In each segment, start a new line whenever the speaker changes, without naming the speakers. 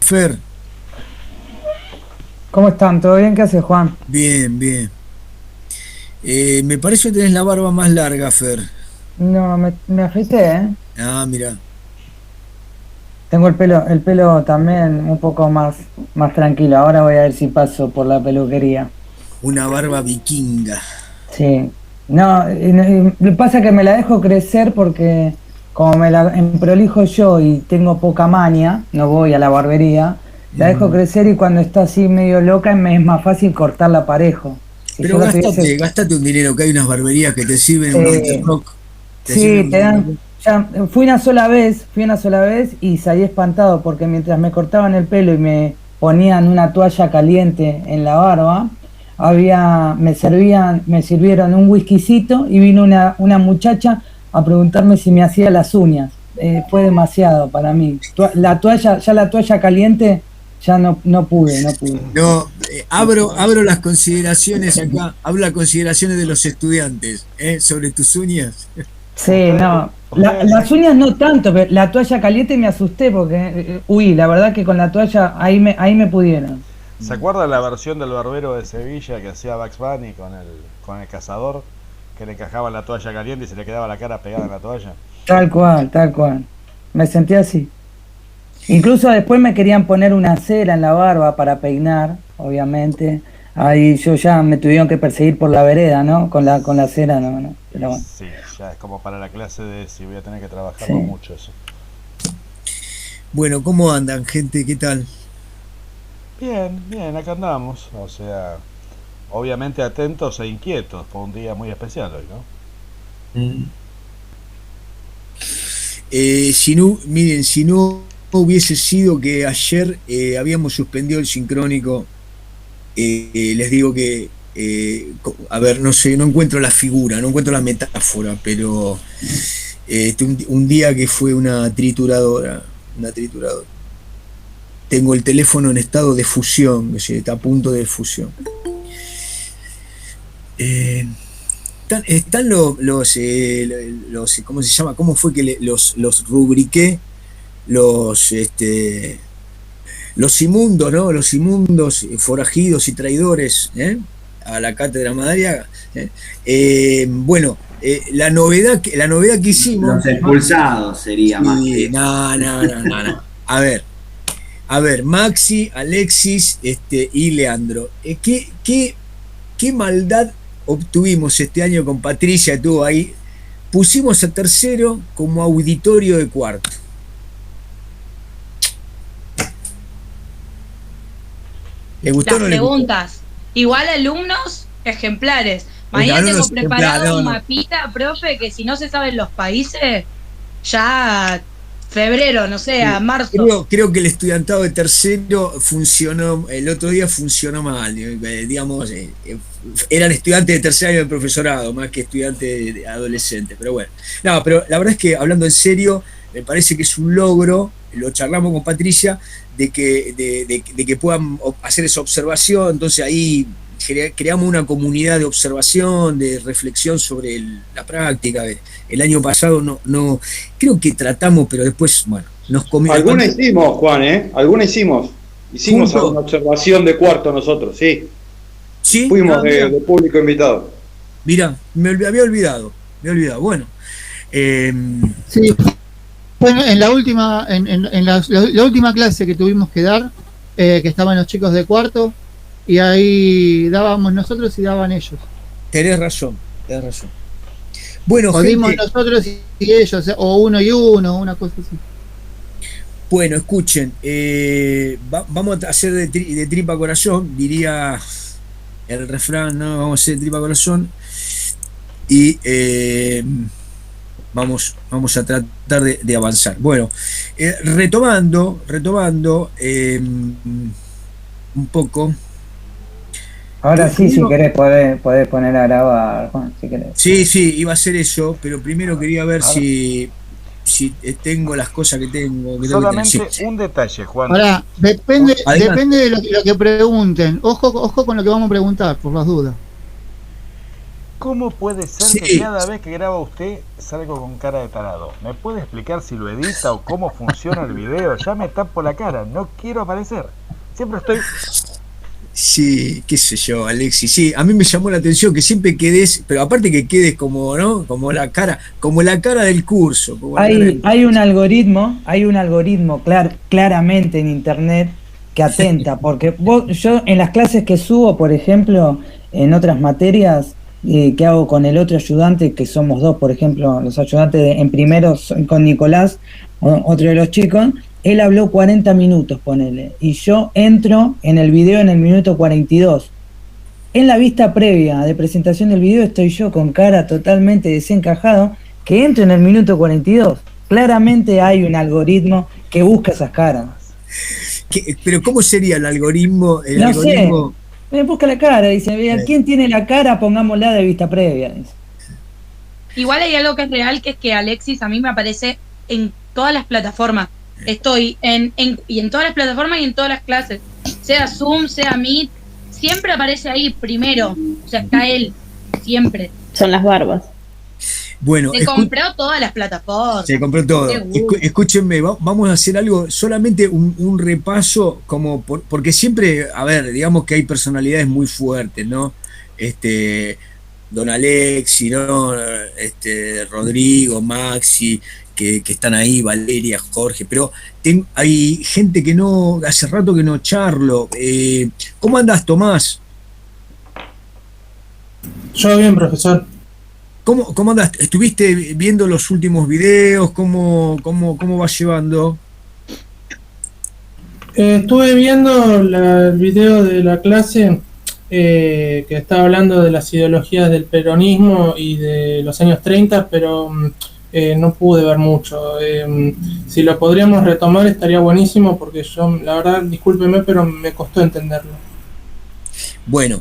Fer,
¿Cómo están? ¿Todo bien? ¿Qué hace Juan?
bien, bien. Me parece que tenés la barba más larga, Fer.
No, me afeité, ¿eh?
Ah, mira,
Tengo el pelo también un poco más tranquilo. Ahora voy a ver si paso por la peluquería.
una barba vikinga.
Sí. No, lo que pasa es que me la dejo crecer porque como me la emprolijo yo y tengo poca maña, no voy a la barbería, la dejo
Mm.
crecer y cuando está así medio loca me es más fácil cortarla parejo. Si
Pero
yo la tuviese...
gastate un dinero, que hay unas barberías que te sirven, unos de
Sí,
rock. Te sirven
sí, te
unos de
dan.
rock.
Ya, fui una sola vez y salí espantado porque mientras me cortaban el pelo y me ponían una toalla caliente en la barba, me sirvieron un whiskycito y vino una muchacha a preguntarme si me hacía las uñas. Fue demasiado para mí. La toalla caliente, ya no pude.
No, abro las consideraciones acá, hablo las consideraciones de los estudiantes, sobre tus uñas.
Sí,
Ustedes,
no.
ustedes
Las uñas no tanto, pero la toalla caliente me asusté porque, la verdad que con la toalla ahí me pudieron.
¿se acuerdan la versión del barbero de Sevilla que hacía Bugs Bunny con el cazador? Que le encajaba la toalla caliente y se le quedaba la cara pegada en la toalla.
Tal cual, tal cual. Me sentí así. Incluso después me querían poner una cera en la barba para peinar, obviamente. Ahí yo ya me tuvieron que perseguir por la vereda, ¿no? Con la cera, no, no. Pero
Y
bueno,
sí, ya es como para la clase de si voy a tener que trabajarlo
sí.
mucho eso.
Bueno, ¿cómo andan, gente? ¿Qué tal?
Bien, bien, acá andamos. O sea, obviamente atentos e inquietos por un día muy especial hoy, ¿no?
Mm. Si no, miren, si no hubiese sido que ayer habíamos suspendido el sincrónico, les digo que, a ver, no sé, no encuentro la figura, no encuentro la metáfora, pero un día que fue una trituradora. Tengo el teléfono en estado de fusión, es decir, está a punto de fusión. Eh, están ¿cómo se llama? ¿Cómo fue que los rubriqué? Los, los inmundos, ¿no? Los inmundos, forajidos y traidores, a la cátedra Madariaga. Bueno, la novedad que
Los
hicimos.
expulsados sería más que
Sí,
eso.
no, no, no, no, no. A ver, Maxi, Alexis, y Leandro. ¿Qué maldad obtuvimos este año con Patricia? Estuvo ahí. Pusimos a tercero como auditorio de cuarto. ¿Le gustó o
Las
no le gustó?
preguntas. Igual alumnos ejemplares. Mañana
Ganó
tengo
los ejemplares.
preparado
No,
un
no.
mapita, profe, que si no se saben los países, ya febrero, no sé, a marzo.
Creo que el estudiantado de tercero funcionó, el otro día funcionó mal, digamos, eran estudiantes de tercer año de profesorado, más que estudiantes de adolescentes, pero bueno. No, pero la verdad es que hablando en serio, me parece que es un logro, lo charlamos con Patricia, de que puedan hacer esa observación, entonces ahí creamos una comunidad de observación, de reflexión sobre la práctica. El año pasado no creo que tratamos, pero después, bueno, nos comió la
Alguna
pandemia.
hicimos, Juan, ¿eh? Alguna hicimos. Hicimos
Juntos.
alguna observación de cuarto nosotros, sí.
¿Sí?
Fuimos
Ah, mira,
de público invitado.
mira, había olvidado, Bueno, eh,
Sí, bueno, en la última, en la última clase que tuvimos que dar, que estaban los chicos de cuarto, y ahí dábamos nosotros y daban ellos.
tenés razón, tenés razón. Bueno,
O dimos
gente,
nosotros y ellos, o uno y uno, una cosa así.
bueno, escuchen, vamos a hacer de tripa corazón, diría el refrán, ¿no? Vamos a hacer de tripa corazón y vamos a tratar de avanzar. Bueno, retomando un poco.
Ahora sí, si
Primero,
querés, podés poner a grabar, Juan, si querés.
sí, sí, iba a ser eso, pero primero quería ver
Ahora,
si tengo las cosas que tengo que tener. Sí.
solamente un detalle, Juan.
Ahora, depende,
Adelante.
depende de lo que pregunten. Ojo con lo que vamos a preguntar, por las dudas.
¿Cómo puede ser
Sí.
que cada vez que graba usted salgo con cara de tarado? ¿Me puede explicar si lo edita o cómo funciona el video? Ya me tapo la cara, no quiero aparecer. Siempre estoy...
Sí, qué sé yo, Alexis. Sí, a mí me llamó la atención que siempre quedes, pero aparte que quedes como, ¿no? Como la cara del curso. Como la cara
Hay un algoritmo, claramente en internet que atenta, porque yo en las clases que subo, por ejemplo, en otras materias que hago con el otro ayudante, que somos dos, por ejemplo, los ayudantes en primero con Nicolás, otro de los chicos, él habló 40 minutos, ponele, y yo entro en el video en el minuto 42. En la vista previa de presentación del video estoy yo con cara totalmente desencajado, que entro en el minuto 42. Claramente hay un algoritmo que busca esas caras.
Pero ¿cómo sería el algoritmo?
No sé, me busca la cara, dice, ¿quién tiene la cara? Pongámosla de vista previa. Dice.
Igual hay algo que es real, que es que Alexis a mí me aparece en todas las plataformas. Estoy y en todas las plataformas y en todas las clases. Sea Zoom, sea Meet, siempre aparece ahí primero. O sea, está él, siempre.
Son las barbas.
Bueno,
Se compró todas las plataformas.
Se compró todo. Escúchenme, vamos a hacer algo, solamente un repaso, porque siempre, a ver, digamos que hay personalidades muy fuertes, ¿no? Don Alexi, ¿no? Rodrigo, Maxi, que están ahí, Valeria, Jorge, pero hay gente que no, hace rato que no charlo. ¿Cómo andás, Tomás?
Yo bien, profesor.
¿Cómo andás? ¿Estuviste viendo los últimos videos? ¿Cómo vas llevando?
Estuve viendo el video de la clase que estaba hablando de las ideologías del peronismo y de los años 30, pero no pude ver mucho. Si lo podríamos retomar estaría buenísimo, porque yo, la verdad, discúlpeme, pero me costó entenderlo.
Bueno,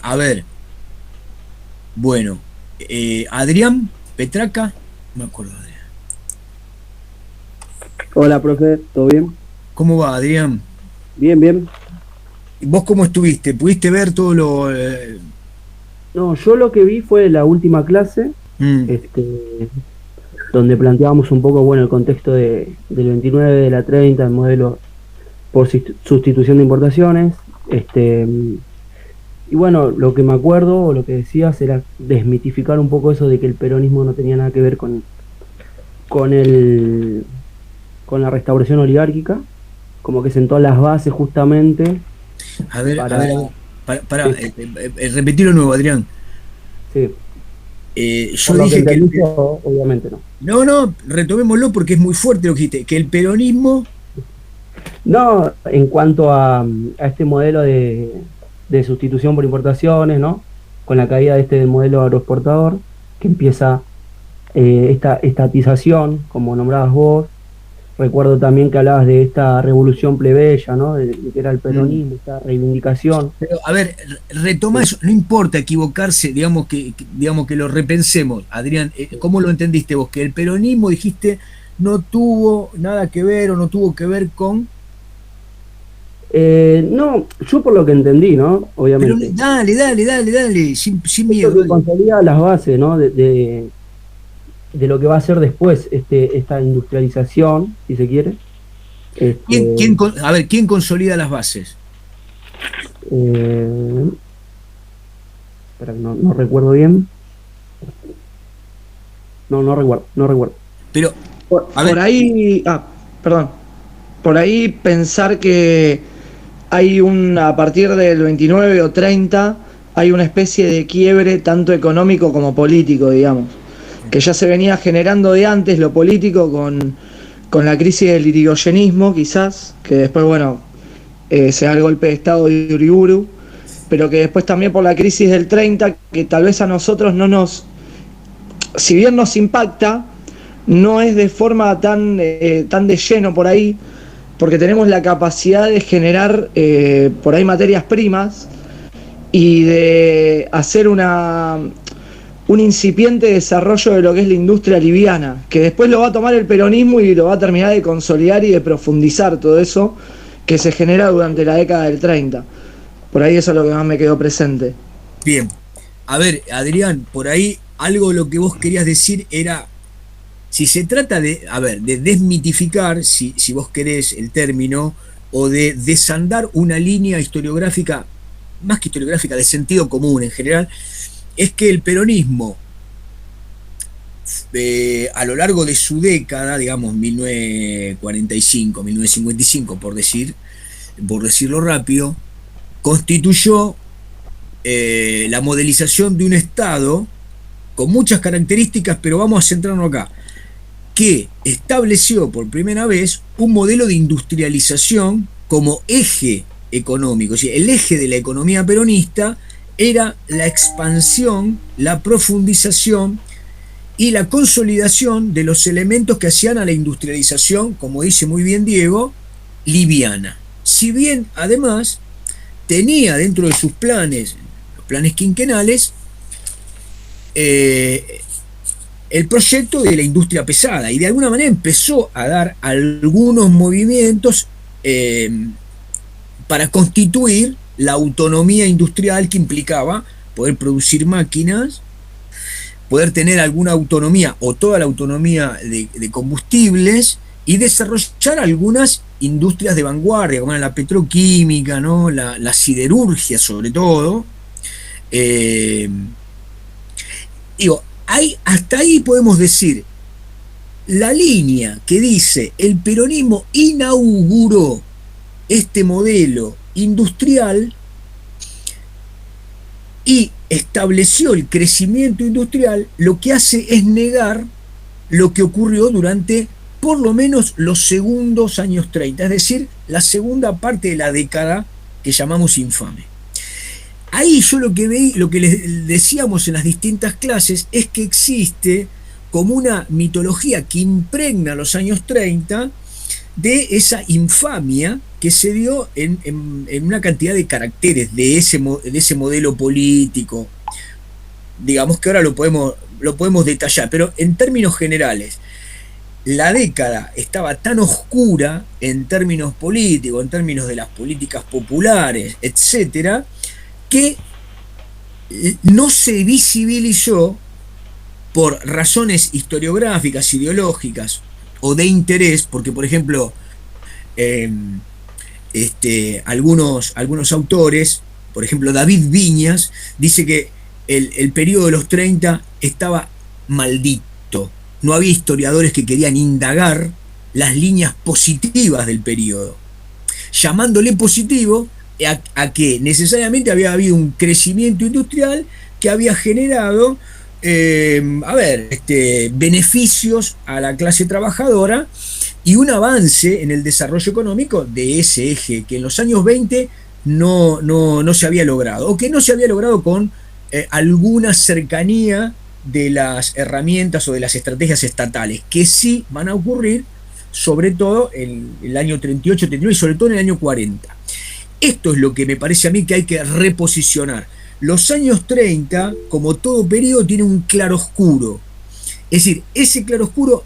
a ver. Bueno, Adrián Petraca, no me acuerdo, Adrián.
Hola, profe, ¿todo bien?
¿Cómo va, Adrián?
Bien, bien.
¿Vos cómo estuviste? ¿Pudiste ver todo lo...?
No, yo lo que vi fue la última clase, donde planteábamos un poco, bueno, el contexto del 29, de la 30, el modelo por sustitución de importaciones. Y bueno, lo que me acuerdo, o lo que decías, era desmitificar un poco eso de que el peronismo no tenía nada que ver con la restauración oligárquica, como que sentó las bases justamente.
A ver, repetirlo de nuevo, Adrián.
Sí.
Yo dije que
obviamente no.
No, retomémoslo porque es muy fuerte lo que dijiste, que el peronismo...
No, en cuanto a este modelo de sustitución por importaciones, ¿no? Con la caída del modelo agroexportador, que empieza esta estatización, como nombrabas vos. Recuerdo también que hablabas de esta revolución plebeya, ¿no? De que era el peronismo, esta reivindicación.
Pero, a ver, retoma eso, no importa equivocarse, digamos que lo repensemos. Adrián, ¿cómo lo entendiste vos? Que el peronismo, dijiste, no tuvo nada que ver o no tuvo que ver con...
No, yo por lo que entendí, ¿no? Obviamente.
Pero dale, sin miedo.
Que consolida las bases, ¿no? De lo que va a ser después esta industrialización, si se quiere.
¿Quién consolida las bases?
Espera, no recuerdo bien. No recuerdo.
Pero,
por ahí, perdón. Por ahí pensar que hay a partir del 29 o 30, hay una especie de quiebre tanto económico como político, digamos, que ya se venía generando de antes lo político con la crisis del irigoyenismo, quizás, que después, bueno, se da el golpe de Estado de Uriburu, pero que después también por la crisis del 30, que tal vez a nosotros si bien nos impacta, no es de forma tan de lleno por ahí, porque tenemos la capacidad de generar por ahí materias primas y de hacer un incipiente desarrollo de lo que es la industria liviana, que después lo va a tomar el peronismo y lo va a terminar de consolidar y de profundizar todo eso que se genera durante la década del 30. Por ahí eso es lo que más me quedó presente.
Bien. a ver, Adrián, por ahí algo lo que vos querías decir era, si se trata de, a ver, de desmitificar, si vos querés el término, o de desandar una línea historiográfica, más que historiográfica, de sentido común en general, es que el peronismo, a lo largo de su década, digamos 1945, 1955, por decirlo rápido, constituyó la modelización de un Estado con muchas características, pero vamos a centrarnos acá, que estableció por primera vez un modelo de industrialización como eje económico. O sea, el eje de la economía peronista era la expansión, la profundización y la consolidación de los elementos que hacían a la industrialización, como dice muy bien Diego, liviana. Si bien, además, tenía dentro de sus planes, los planes quinquenales, el proyecto de la industria pesada, y de alguna manera empezó a dar algunos movimientos para constituir la autonomía industrial que implicaba poder producir máquinas, poder tener alguna autonomía o toda la autonomía de combustibles y desarrollar algunas industrias de vanguardia, como la petroquímica, ¿no? la siderurgia sobre todo. Digo, hasta ahí podemos decir, la línea que dice el peronismo inauguró este modelo industrial y estableció el crecimiento industrial, lo que hace es negar lo que ocurrió durante por lo menos los segundos años 30, es decir, la segunda parte de la década que llamamos infame. Ahí yo lo que les decíamos en las distintas clases es que existe como una mitología que impregna los años 30 de esa infamia que se dio en una cantidad de caracteres de ese modelo político. Digamos que ahora lo podemos detallar, pero en términos generales, la década estaba tan oscura en términos políticos, en términos de las políticas populares, etcétera, que no se visibilizó por razones historiográficas, ideológicas o de interés, porque por ejemplo algunos autores, por ejemplo David Viñas, dice que el periodo de los 30 estaba maldito. No había historiadores que querían indagar las líneas positivas del periodo, llamándole positivo a que necesariamente había habido un crecimiento industrial que había generado beneficios a la clase trabajadora y un avance en el desarrollo económico de ese eje que en los años 20 no se había logrado, o que no se había logrado con alguna cercanía de las herramientas o de las estrategias estatales, que sí van a ocurrir sobre todo en el año 38, 39 y sobre todo en el año 40. Esto es lo que me parece a mí que hay que reposicionar. Los años 30, como todo periodo, tiene un claroscuro. Es decir, ese claroscuro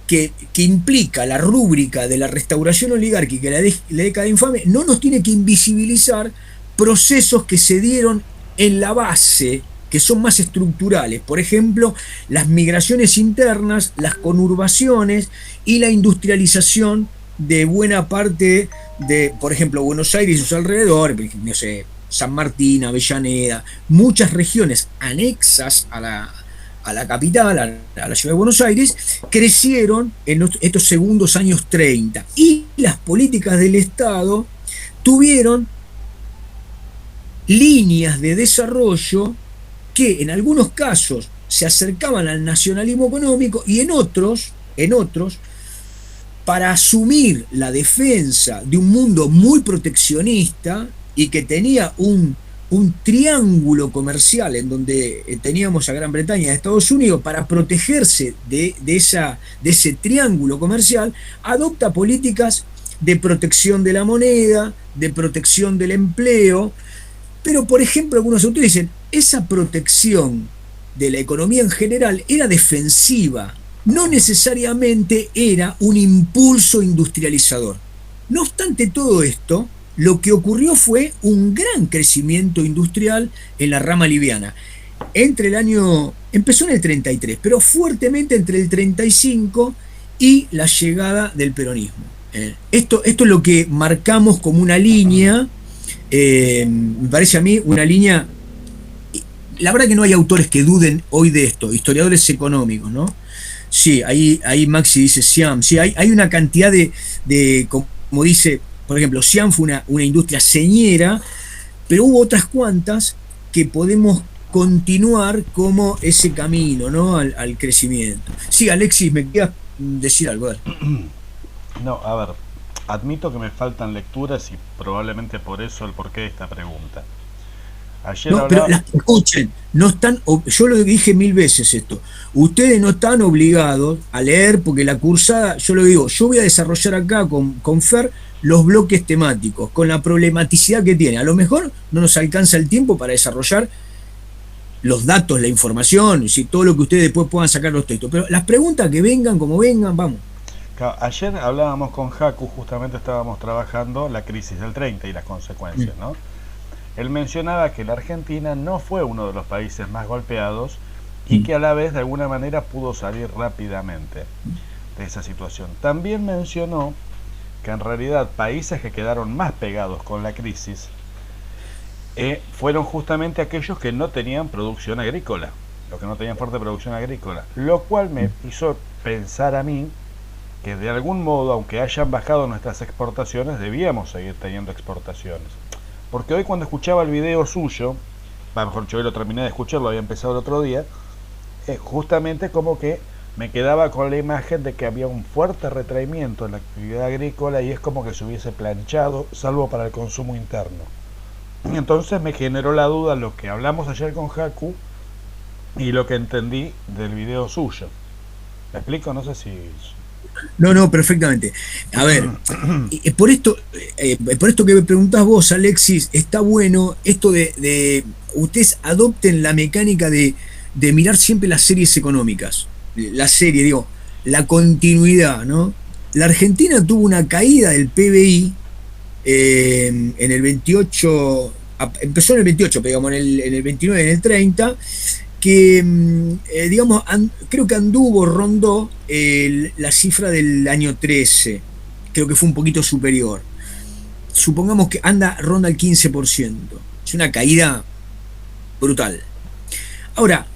que implica la rúbrica de la restauración oligárquica y la década infame, no nos tiene que invisibilizar procesos que se dieron en la base, que son más estructurales. Por ejemplo, las migraciones internas, las conurbaciones y la industrialización de buena parte de, por ejemplo, Buenos Aires y sus alrededores, no sé, San Martín, Avellaneda, muchas regiones anexas a la capital, a la ciudad de Buenos Aires, crecieron en estos segundos años 30. Y las políticas del Estado tuvieron líneas de desarrollo que en algunos casos se acercaban al nacionalismo económico y en otros, para asumir la defensa de un mundo muy proteccionista y que tenía un triángulo comercial en donde teníamos a Gran Bretaña y a Estados Unidos, para protegerse de ese triángulo comercial, adopta políticas de protección de la moneda, de protección del empleo. Pero, por ejemplo, algunos autores dicen, esa protección de la economía en general era defensiva, no necesariamente era un impulso industrializador. No obstante todo esto, lo que ocurrió fue un gran crecimiento industrial en la rama liviana. empezó en el 33, pero fuertemente entre el 35 y la llegada del peronismo. Esto es lo que marcamos como una línea, me parece a mí una línea. La verdad que no hay autores que duden hoy de esto, historiadores económicos, ¿no? Sí, ahí Maxi dice Siam, sí, hay una cantidad de, como dice, por ejemplo, Siam fue una industria señera, pero hubo otras cuantas que podemos continuar como ese camino, ¿no? Al crecimiento. Sí, Alexis, me quedas decir algo.
No, a ver, admito que me faltan lecturas y probablemente por eso el porqué de esta pregunta. Ayer
no, pero escuchen, no están, yo lo dije 1000 veces esto, ustedes no están obligados a leer porque la cursada, yo lo digo, yo voy a desarrollar acá con Fer los bloques temáticos, con la problematicidad que tiene. A lo mejor no nos alcanza el tiempo para desarrollar los datos, la información, todo lo que ustedes después puedan sacar los textos, pero las preguntas que vengan, como vengan, vamos.
Ayer hablábamos con Jacu, justamente estábamos trabajando la crisis del 30 y las consecuencias, ¿no? Él mencionaba que la Argentina no fue uno de los países más golpeados y que a la vez de alguna manera pudo salir rápidamente de esa situación. También mencionó que en realidad países que quedaron más pegados con la crisis fueron justamente aquellos que no tenían producción agrícola, los que no tenían fuerte producción agrícola, lo cual me hizo pensar a mí que de algún modo, aunque hayan bajado nuestras exportaciones, debíamos seguir teniendo exportaciones. Porque hoy cuando escuchaba el video suyo, mejor yo hoy lo terminé de escuchar, lo había empezado el otro día, justamente como que me quedaba con la imagen de que había un fuerte retraimiento en la actividad agrícola y es como que se hubiese planchado, salvo para el consumo interno. Entonces me generó la duda lo que hablamos ayer con Jacu y lo que entendí del video suyo. ¿Me explico? No sé si...
No, perfectamente. A ver, por esto que me preguntás vos, Alexis, está bueno esto de ustedes adopten la mecánica de mirar siempre las series económicas. La continuidad, ¿no? La Argentina tuvo una caída del PBI en el 28, empezó en el 28, pero digamos en el 29, en el 30, que digamos, creo que rondó la cifra del año 13, creo que fue un poquito superior. Supongamos que ronda el 15%. Es una caída brutal. Ahora,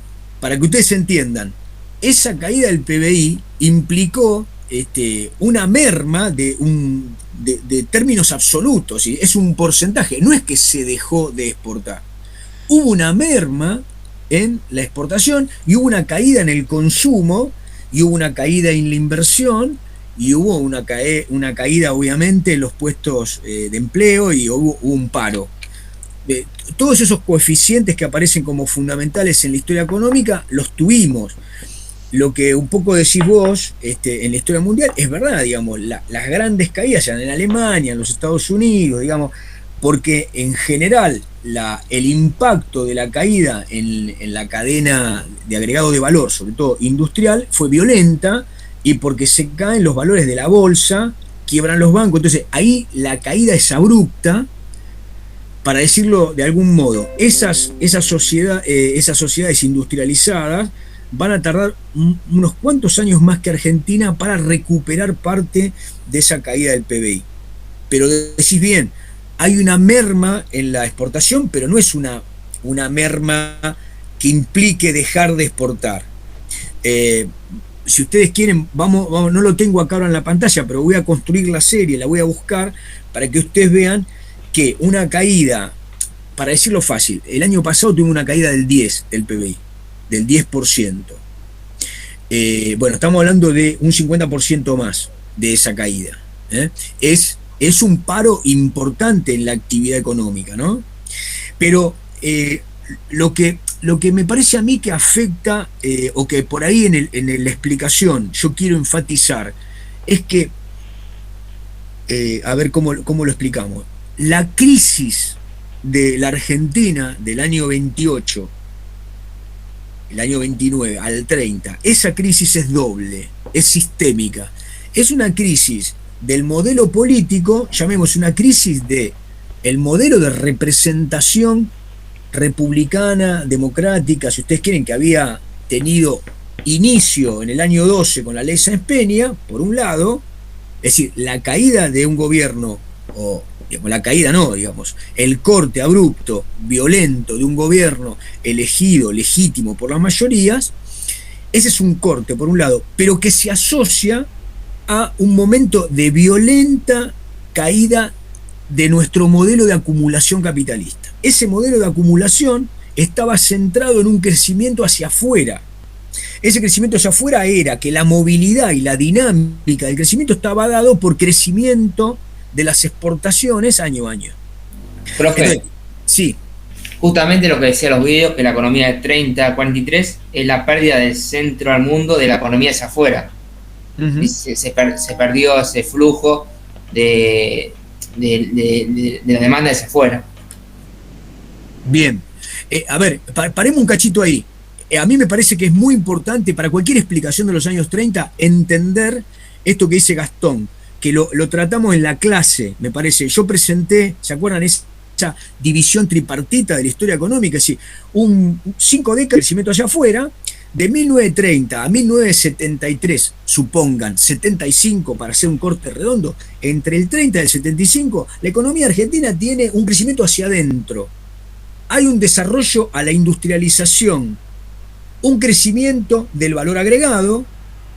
para que ustedes entiendan, esa caída del PBI implicó una merma de términos absolutos, ¿sí? Es un porcentaje, no es que se dejó de exportar. Hubo una merma en la exportación y hubo una caída en el consumo y hubo una caída en la inversión y hubo una caída obviamente en los puestos de empleo y hubo un paro. Todos esos coeficientes que aparecen como fundamentales en la historia económica los tuvimos. Lo que un poco decís vos en la historia mundial es verdad, digamos, las grandes caídas eran en Alemania, en los Estados Unidos, digamos, porque en general el impacto de la caída en la cadena de agregado de valor, sobre todo industrial, fue violenta y porque se caen los valores de la bolsa, quiebran los bancos, entonces ahí la caída es abrupta, para decirlo de algún modo. Esas sociedades industrializadas van a tardar unos cuantos años más que Argentina para recuperar parte de esa caída del PBI. Pero decís bien, hay una merma en la exportación, pero no es una merma que implique dejar de exportar. Si ustedes quieren, vamos, no lo tengo acá ahora en la pantalla, pero voy a construir la serie, la voy a buscar para que ustedes vean que una caída, para decirlo fácil, el año pasado tuvo una caída del 10 del PBI, del 10%. Bueno, estamos hablando de un 50% más de esa caída. Es un paro importante en la actividad económica, ¿no? Pero lo que me parece a mí que afecta, o que por ahí en la explicación yo quiero enfatizar, es que, a ver cómo lo explicamos, la crisis de la Argentina del año 28, el año 29 al 30, esa crisis es doble, es sistémica, es una crisis del modelo político, llamemos una crisis del modelo de representación republicana, democrática, si ustedes quieren, que había tenido inicio en el año 12 con la ley Sáenz Peña, por un lado, es decir, la caída de un gobierno, o digamos, la caída no, digamos, el corte abrupto, violento de un gobierno elegido, legítimo por las mayorías, ese es un corte, por un lado, pero que se asocia a un momento de violenta caída de nuestro modelo de acumulación capitalista. Ese modelo de acumulación estaba centrado en un crecimiento hacia afuera. Ese crecimiento hacia afuera era que la movilidad y la dinámica del crecimiento estaba dado por crecimiento de las exportaciones año a año.
Profe,
entonces, sí.
Justamente lo que decía los videos, que la economía de 30 a 43 es la pérdida del centro al mundo de la economía hacia afuera. Uh-huh. Se perdió ese flujo de la demanda hacia afuera.
Bien. A ver, paremos un cachito ahí. A mí me parece que es muy importante para cualquier explicación de los años 30 entender esto que dice Gastón, que lo tratamos en la clase, me parece. Yo presenté, ¿se acuerdan? Esa división tripartita de la historia económica, es decir, 5 décadas de crecimiento hacia afuera, de 1930 a 1973, supongan, 75 para hacer un corte redondo, entre el 30 y el 75, la economía argentina tiene un crecimiento hacia adentro. Hay un desarrollo a la industrialización, un crecimiento del valor agregado,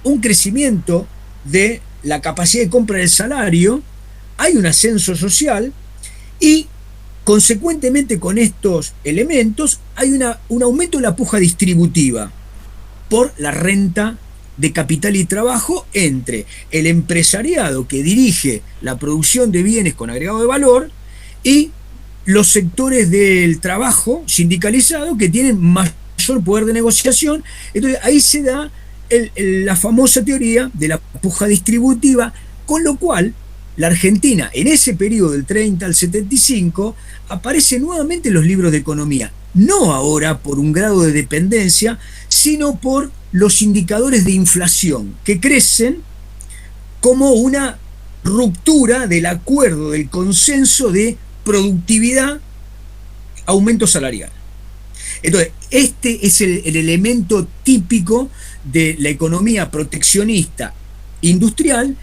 un crecimiento de la capacidad de compra del salario, hay un ascenso social y consecuentemente con estos elementos hay un aumento de la puja distributiva por la renta de capital y trabajo entre el empresariado que dirige la producción de bienes con agregado de valor y los sectores del trabajo sindicalizado que tienen mayor poder de negociación. Entonces ahí se da la famosa teoría de la puja distributiva, con lo cual la Argentina en ese periodo del 30 al 75 aparece nuevamente en los libros de economía, no ahora por un grado de dependencia, sino por los indicadores de inflación que crecen como una ruptura del acuerdo, del consenso de productividad, aumento salarial. Entonces, este es el elemento típico de la economía proteccionista industrial,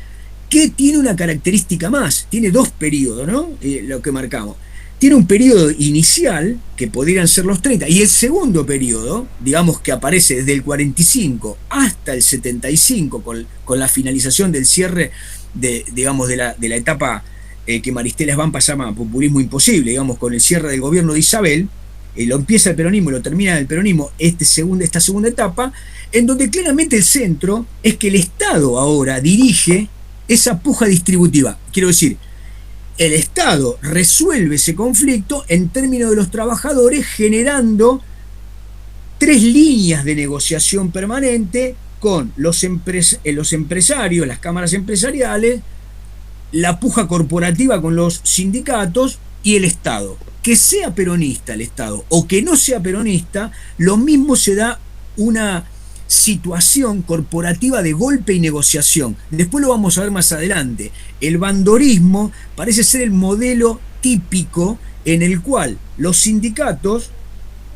que tiene una característica más, tiene 2 periodos, ¿no? Lo que marcamos. Tiene un periodo inicial, que podrían ser los 30, y el segundo periodo, digamos que aparece desde el 45 hasta el 75, con la finalización del cierre de la etapa que Maristela Svampa llama populismo imposible, digamos, con el cierre del gobierno de Isabel. Lo empieza el peronismo y lo termina el peronismo, esta segunda etapa, en donde claramente el centro es que el Estado ahora dirige esa puja distributiva. Quiero decir, el Estado resuelve ese conflicto en términos de los trabajadores, generando 3 líneas de negociación permanente con los empresarios, las cámaras empresariales, la puja corporativa con los sindicatos y el Estado. Que sea peronista el Estado o que no sea peronista, lo mismo se da una situación corporativa de golpe y negociación. Después lo vamos a ver más adelante. El bandorismo parece ser el modelo típico en el cual los sindicatos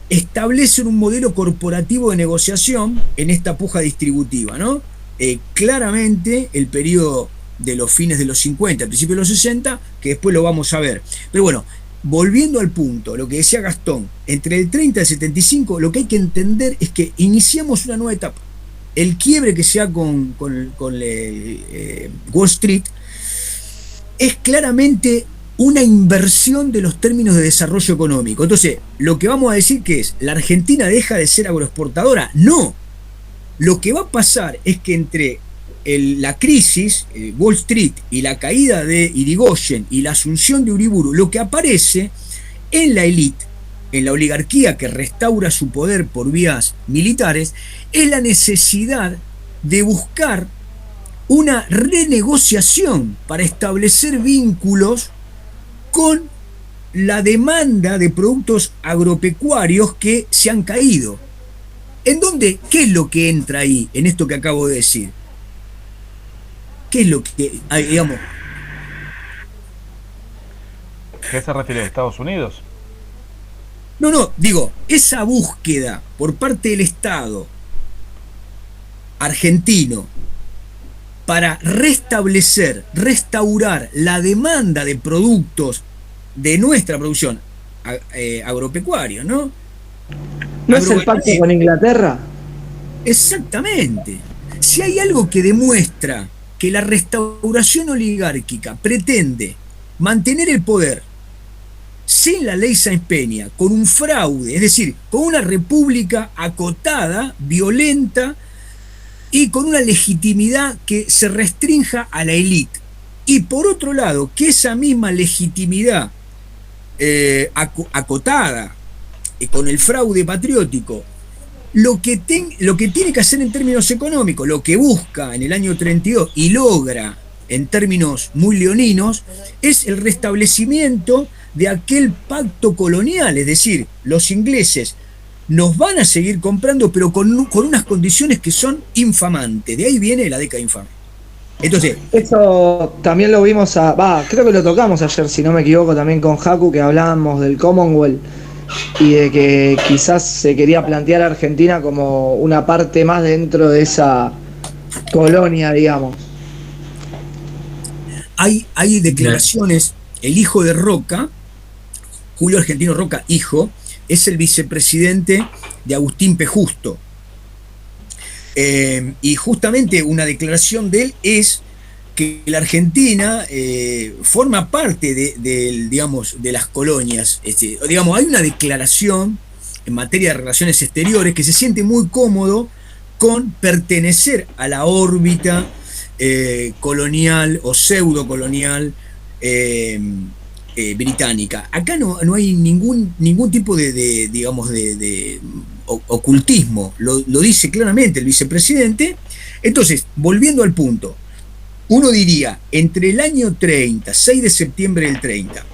establecen un modelo corporativo de negociación en esta puja distributiva, ¿no? Claramente el periodo de los fines de los 50, principios de los 60, que después lo vamos a ver. Pero bueno, volviendo al punto, lo que decía Gastón, entre el 30 y el 75, lo que hay que entender es que iniciamos una nueva etapa. El quiebre que se da con Wall Street es claramente una inversión de los términos de desarrollo económico. Entonces, lo que vamos a decir que es, ¿la Argentina deja de ser agroexportadora? No. Lo que va a pasar es que entre la crisis, Wall Street, y la caída de Irigoyen y la asunción de Uriburu, lo que aparece en la élite, en la oligarquía que restaura su poder por vías militares, es la necesidad de buscar una renegociación para establecer vínculos con la demanda de productos agropecuarios que se han caído. ¿En dónde? ¿Qué es lo que entra ahí, en esto que acabo de decir? ¿Qué es lo que, digamos?
¿Qué se refiere a Estados Unidos?
No, digo, esa búsqueda por parte del Estado argentino para restaurar la demanda de productos de nuestra producción agropecuaria, ¿no?
¿No es el pacto con Inglaterra?
Exactamente. Si hay algo que demuestra que la restauración oligárquica pretende mantener el poder sin la ley Sáenz Peña, con un fraude, es decir, con una república acotada, violenta y con una legitimidad que se restrinja a la élite. Y por otro lado, que esa misma legitimidad acotada con el fraude patriótico, lo que tiene que hacer en términos económicos, lo que busca en el año 32 y logra en términos muy leoninos, es el restablecimiento de aquel pacto colonial, es decir, los ingleses nos van a seguir comprando, pero con unas condiciones que son infamantes. De ahí viene la década infame. Entonces,
eso también lo vimos, creo que lo tocamos ayer, si no me equivoco, también con Jacu, que hablábamos del Commonwealth y de que quizás se quería plantear a Argentina como una parte más dentro de esa colonia, digamos.
Hay declaraciones, el hijo de Roca, Julio Argentino Roca, hijo, es el vicepresidente de Agustín P. Justo. Y justamente una declaración de él es que la Argentina forma parte de las colonias. Hay una declaración en materia de relaciones exteriores que se siente muy cómodo con pertenecer a la órbita colonial o pseudo colonial británica. Acá no hay ningún tipo de ocultismo, lo dice claramente el vicepresidente. Entonces, volviendo al punto, uno diría, entre el año 30, 6 de septiembre del 30,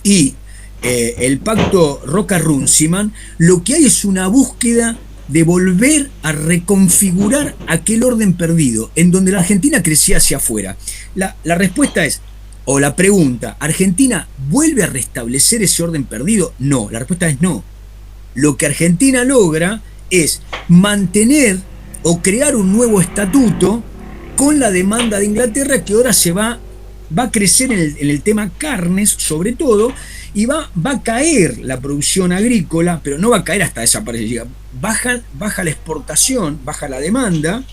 y el pacto Roca-Runciman, lo que hay es una búsqueda de volver a reconfigurar aquel orden perdido, en donde la Argentina crecía hacia afuera. La respuesta es, o la pregunta, ¿Argentina vuelve a restablecer ese orden perdido? No, la respuesta es no. Lo que Argentina logra es mantener o crear un nuevo estatuto con la demanda de Inglaterra, que ahora va a crecer en el tema carnes, sobre todo, y va a caer la producción agrícola, pero no va a caer hasta desaparecer. Baja la exportación, baja la demanda,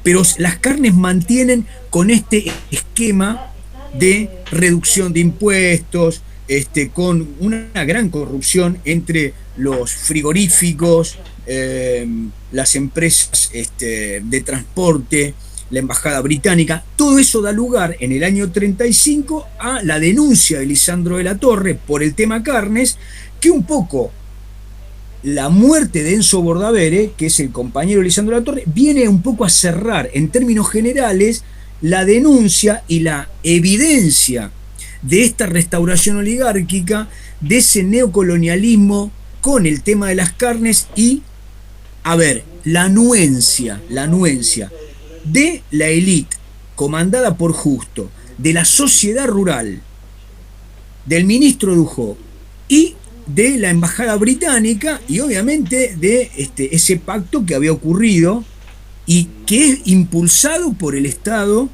pero las carnes mantienen con este esquema de reducción de impuestos, con una gran corrupción entre los frigoríficos, las empresas de transporte, la embajada británica. Todo eso da lugar en el año 35 a la denuncia de Lisandro de la Torre por el tema carnes, que un poco la muerte de Enzo Bordavere, que es el compañero de Lisandro de la Torre, viene un poco a cerrar en términos generales la denuncia y la evidencia de esta restauración oligárquica, de ese neocolonialismo con el tema de las carnes y, la anuencia de la élite comandada por Justo, de la sociedad rural, del ministro Dujó y de la embajada británica, y obviamente de ese pacto que había ocurrido y que es impulsado por el Estado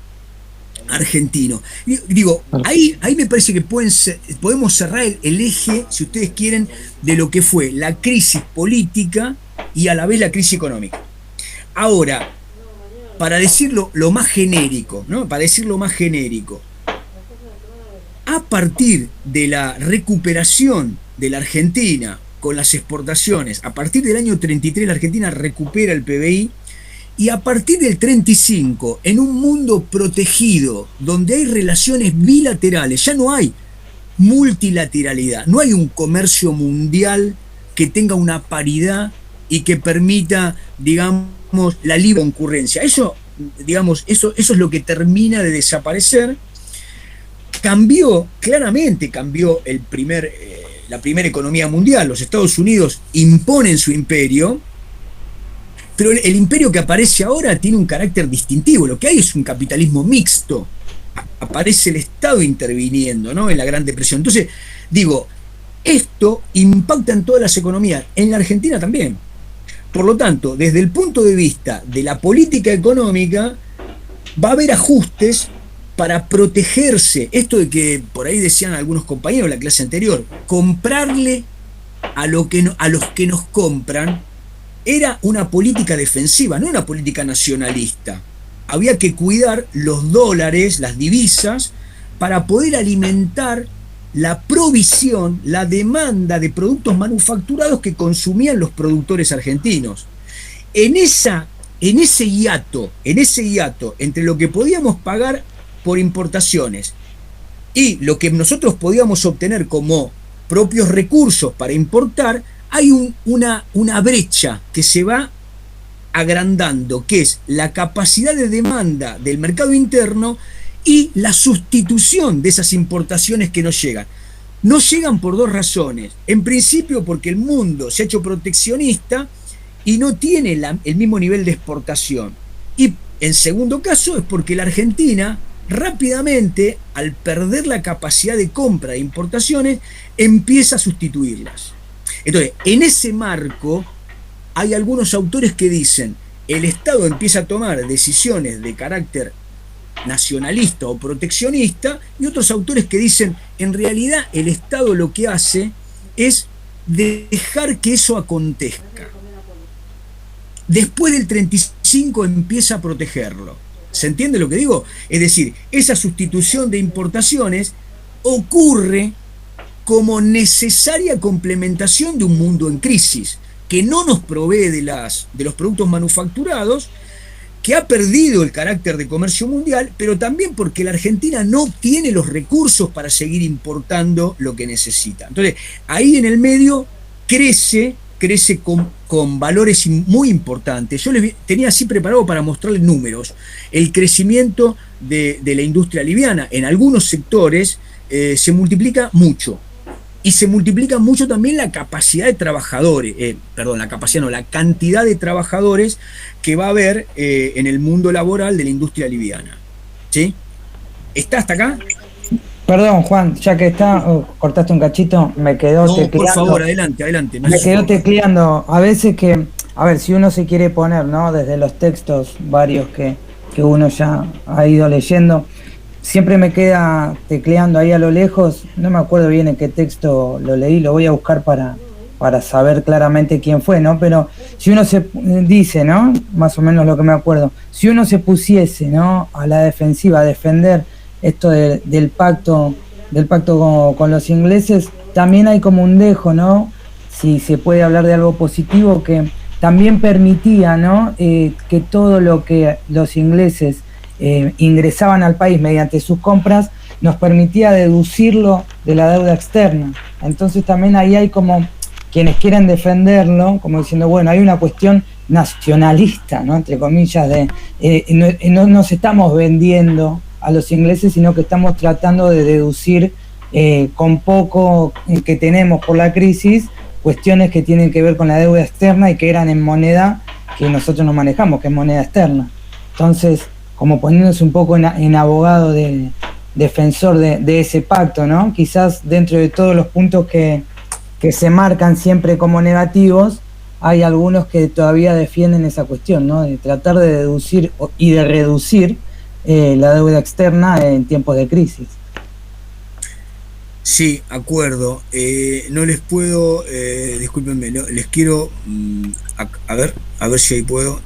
argentino. Digo, ahí me parece que podemos cerrar el eje, si ustedes quieren, de lo que fue la crisis política y a la vez la crisis económica. Ahora, para decirlo lo más genérico, ¿no? A partir de la recuperación de la Argentina con las exportaciones, a partir del año 33 la Argentina recupera el PBI, y a partir del 35, en un mundo protegido, donde hay relaciones bilaterales, ya no hay multilateralidad, no hay un comercio mundial que tenga una paridad y que permita, digamos, la libre concurrencia. Eso es lo que termina de desaparecer. Claramente cambió la primera economía mundial. Los Estados Unidos imponen su imperio, pero el imperio que aparece ahora tiene un carácter distintivo. Lo que hay es un capitalismo mixto. Aparece el Estado interviniendo, ¿no?, en la Gran Depresión. Entonces, digo, Esto impacta en todas las economías, en la Argentina también. Por lo tanto, desde el punto de vista de la política económica, va a haber ajustes para protegerse. Esto de que por ahí decían algunos compañeros de la clase anterior, comprarle a los que nos compran era una política defensiva, no una política nacionalista. Había que cuidar los dólares, las divisas, para poder alimentar la provisión, la demanda de productos manufacturados que consumían los productores argentinos. En ese hiato entre lo que podíamos pagar por importaciones y lo que nosotros podíamos obtener como propios recursos para importar, hay una brecha que se va agrandando, que es la capacidad de demanda del mercado interno y la sustitución de esas importaciones que nos llegan. No llegan por dos razones. En principio porque el mundo se ha hecho proteccionista y no tiene el mismo nivel de exportación. Y en segundo caso es porque la Argentina rápidamente, al perder la capacidad de compra de importaciones, empieza a sustituirlas. Entonces, en ese marco hay algunos autores que dicen el Estado empieza a tomar decisiones de carácter nacionalista o proteccionista, y otros autores que dicen en realidad el Estado lo que hace es dejar que eso acontezca. Después del 35 empieza a protegerlo. ¿Se entiende lo que digo? Es decir, esa sustitución de importaciones ocurre como necesaria complementación de un mundo en crisis, que no nos provee de los productos manufacturados, que ha perdido el carácter de comercio mundial, pero también porque la Argentina no tiene los recursos para seguir importando lo que necesita. Entonces, ahí en el medio crece con valores muy importantes. Yo les tenía así preparado para mostrarles números. El crecimiento de la industria liviana en algunos sectores se multiplica mucho. Y se multiplica mucho también la capacidad de trabajadores, la cantidad de trabajadores que va a haber en el mundo laboral de la industria liviana. ¿Sí? ¿Está hasta acá?
Perdón, Juan, ya que cortaste un cachito, me quedó tecleando.
Por favor, adelante.
Me quedó tecleando. A veces si uno se quiere poner, ¿no? Desde los textos varios que uno ya ha ido leyendo, siempre me queda tecleando ahí a lo lejos. No me acuerdo bien en qué texto lo leí, lo voy a buscar para saber claramente quién fue, ¿no? Pero si uno se dice, ¿no? Más o menos lo que me acuerdo, si uno se pusiese, ¿no? A la defensiva, a defender esto del pacto con los ingleses, también hay como un dejo, ¿no? Si se puede hablar de algo positivo, que también permitía, ¿no? Que todo lo que los ingleses ingresaban al país mediante sus compras nos permitía deducirlo de la deuda externa. Entonces también ahí hay como quienes quieren defenderlo, como diciendo, bueno, hay una cuestión nacionalista, ¿no? Entre comillas, no nos estamos vendiendo a los ingleses, sino que estamos tratando de deducir con poco que tenemos por la crisis, cuestiones que tienen que ver con la deuda externa y que eran en moneda que nosotros no manejamos, que es moneda externa. Entonces, como poniéndose un poco en abogado defensor de ese pacto, ¿no? Quizás dentro de todos los puntos que se marcan siempre como negativos, hay algunos que todavía defienden esa cuestión, ¿no? De tratar de deducir y de reducir la deuda externa en tiempos de crisis.
Sí, acuerdo. No les puedo, discúlpenme, no, les quiero, a ver si ahí puedo.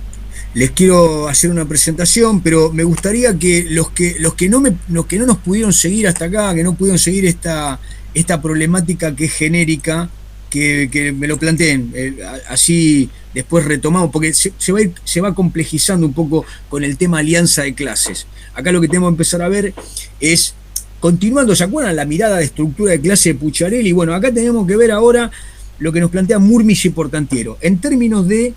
Les quiero hacer una presentación, pero me gustaría que los que no nos pudieron seguir hasta acá, que no pudieron seguir esta problemática que es genérica, que me lo planteen, así después retomamos, porque se va complejizando un poco con el tema alianza de clases. Acá lo que tenemos que empezar a ver es, continuando, ¿se acuerdan la mirada de estructura de clase de Pucciarelli? Bueno, acá tenemos que ver ahora lo que nos plantea Murmich y Portantiero, en términos de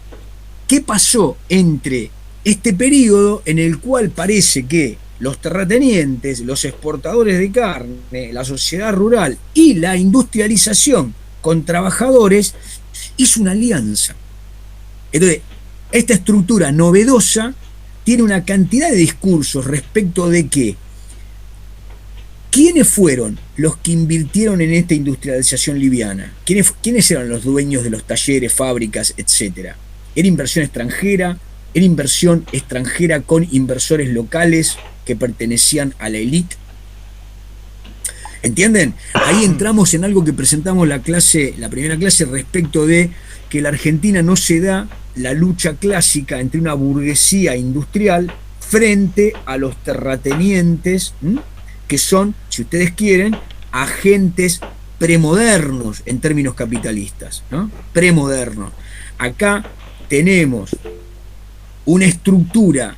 qué pasó entre este periodo en el cual parece que los terratenientes, los exportadores de carne, la sociedad rural y la industrialización con trabajadores hizo una alianza. Entonces, esta estructura novedosa tiene una cantidad de discursos respecto de qué ¿quiénes fueron los que invirtieron en esta industrialización liviana? ¿Quiénes eran los dueños de los talleres, fábricas, etcétera? ¿Era inversión extranjera? ¿Era inversión extranjera con inversores locales que pertenecían a la élite? ¿Entienden? Ahí entramos en algo que presentamos la primera clase, respecto de que la Argentina no se da la lucha clásica entre una burguesía industrial frente a los terratenientes, que son, si ustedes quieren, agentes premodernos en términos capitalistas, ¿no? Premodernos. Acá tenemos una estructura,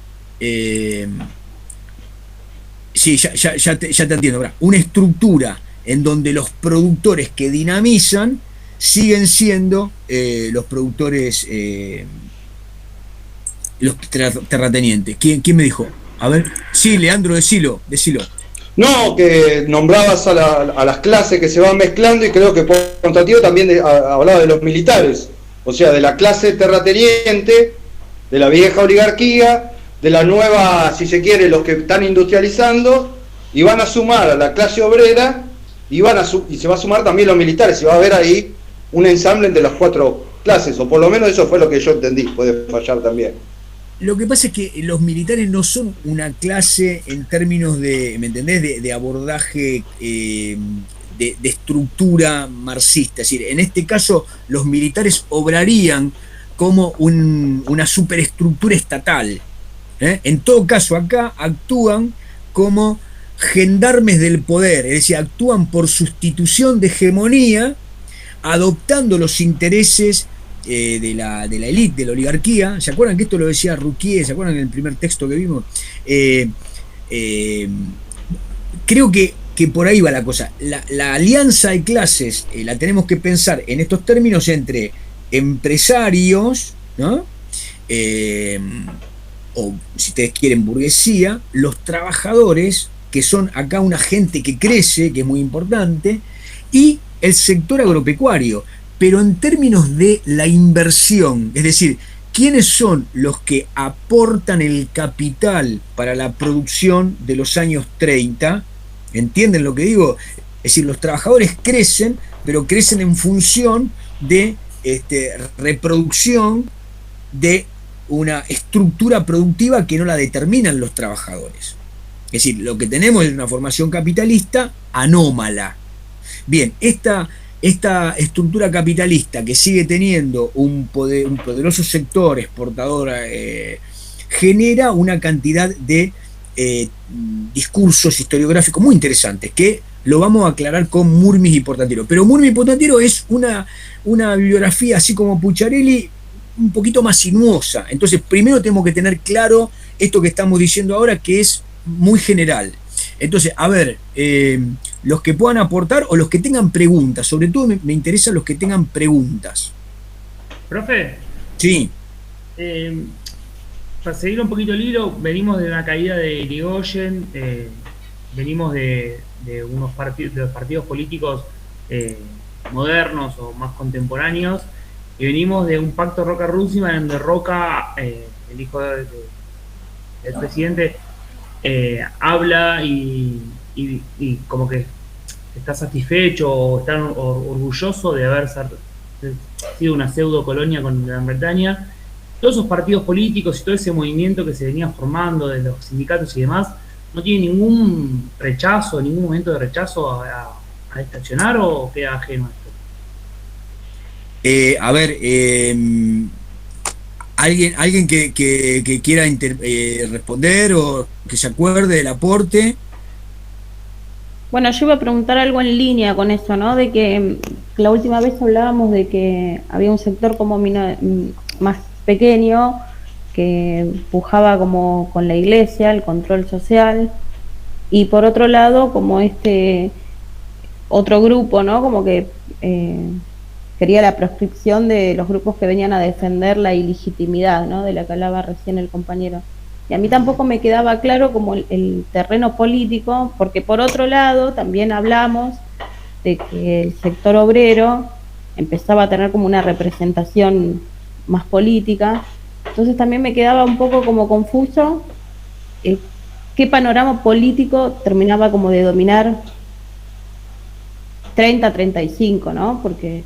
sí, ya te entiendo, ¿verdad? Una estructura en donde los productores que dinamizan siguen siendo los productores, los terratenientes. ¿Quién me dijo? A ver, sí, Leandro, decilo.
No, que nombrabas a las clases que se van mezclando, y creo que por contrativo también hablaba de los militares, o sea, de la clase terrateniente, de la vieja oligarquía, de la nueva, si se quiere, los que están industrializando, y van a sumar a la clase obrera, y se va a sumar también los militares, y va a haber ahí un ensamble entre las cuatro clases, o por lo menos eso fue lo que yo entendí, puede fallar también.
Lo que pasa es que los militares no son una clase en términos de, ¿me entendés?, de abordaje, de estructura marxista. Es decir, en este caso los militares obrarían como una superestructura estatal. En todo caso, acá actúan como gendarmes del poder, es decir, actúan por sustitución de hegemonía, adoptando los intereses de la élite, de la oligarquía. ¿Se acuerdan que esto lo decía Rouquier? ¿Se acuerdan del primer texto que vimos? Creo que por ahí va la cosa. La alianza de clases la tenemos que pensar en estos términos entre empresarios, ¿no? O si ustedes quieren burguesía, los trabajadores, que son acá una gente que crece, que es muy importante, y el sector agropecuario. Pero en términos de la inversión, es decir, ¿quiénes son los que aportan el capital para la producción de los años 30? ¿Entienden lo que digo? Es decir, los trabajadores crecen, pero crecen en función de reproducción de una estructura productiva que no la determinan los trabajadores. Es decir, lo que tenemos es una formación capitalista anómala. Bien, esta estructura capitalista que sigue teniendo un poderoso sector exportador genera una cantidad de discursos historiográficos muy interesantes que lo vamos a aclarar con Murmis y Portantero. Pero Murmis y Portantero es una bibliografía, así como Pucciarelli, un poquito más sinuosa. Entonces, primero tenemos que tener claro esto que estamos diciendo ahora, que es muy general. Entonces, a ver, los que puedan aportar o los que tengan preguntas, sobre todo me interesan los que tengan preguntas.
Profe.
Sí.
Para seguir un poquito el hilo, venimos de una caída de Irigoyen, venimos de los partidos políticos modernos o más contemporáneos, y venimos de un pacto Roca-Russima en donde Roca, el hijo del presidente, habla y como que está satisfecho o está orgulloso de haber sido una pseudo colonia con Gran Bretaña. Todos esos partidos políticos y todo ese movimiento que se venía formando de los sindicatos y demás, ¿no tiene ningún rechazo, ningún momento de rechazo a este accionar, o queda ajeno a esto?
A ver, alguien que quiera responder o que se acuerde del aporte.
Bueno, yo iba a preguntar algo en línea con eso, ¿no? De que la última vez hablábamos de que había un sector como más pequeño que pujaba como con la iglesia, el control social, y por otro lado como otro grupo, ¿no? Como que quería la proscripción de los grupos que venían a defender la ilegitimidad, ¿no? De la que hablaba recién el compañero. Y a mí tampoco me quedaba claro como el terreno político, porque por otro lado también hablamos de que el sector obrero empezaba a tener como una representación más política. Entonces también me quedaba un poco como confuso qué panorama político terminaba como de dominar 30-35, ¿no? Porque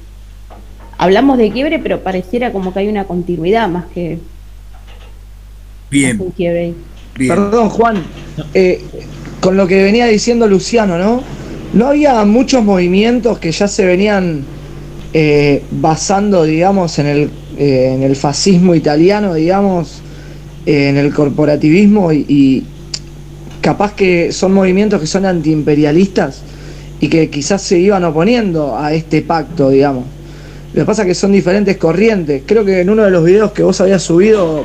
hablamos de quiebre, pero pareciera como que hay una continuidad más que un quiebre.
Bien.
Perdón, Juan, con lo que venía diciendo Luciano, ¿no? ¿No había muchos movimientos que ya se venían basando, digamos, en el fascismo italiano, digamos, en el corporativismo y capaz que son movimientos que son antiimperialistas y que quizás se iban oponiendo a este pacto, digamos? Lo que pasa es que son diferentes corrientes. Creo que en uno de los videos que vos habías subido,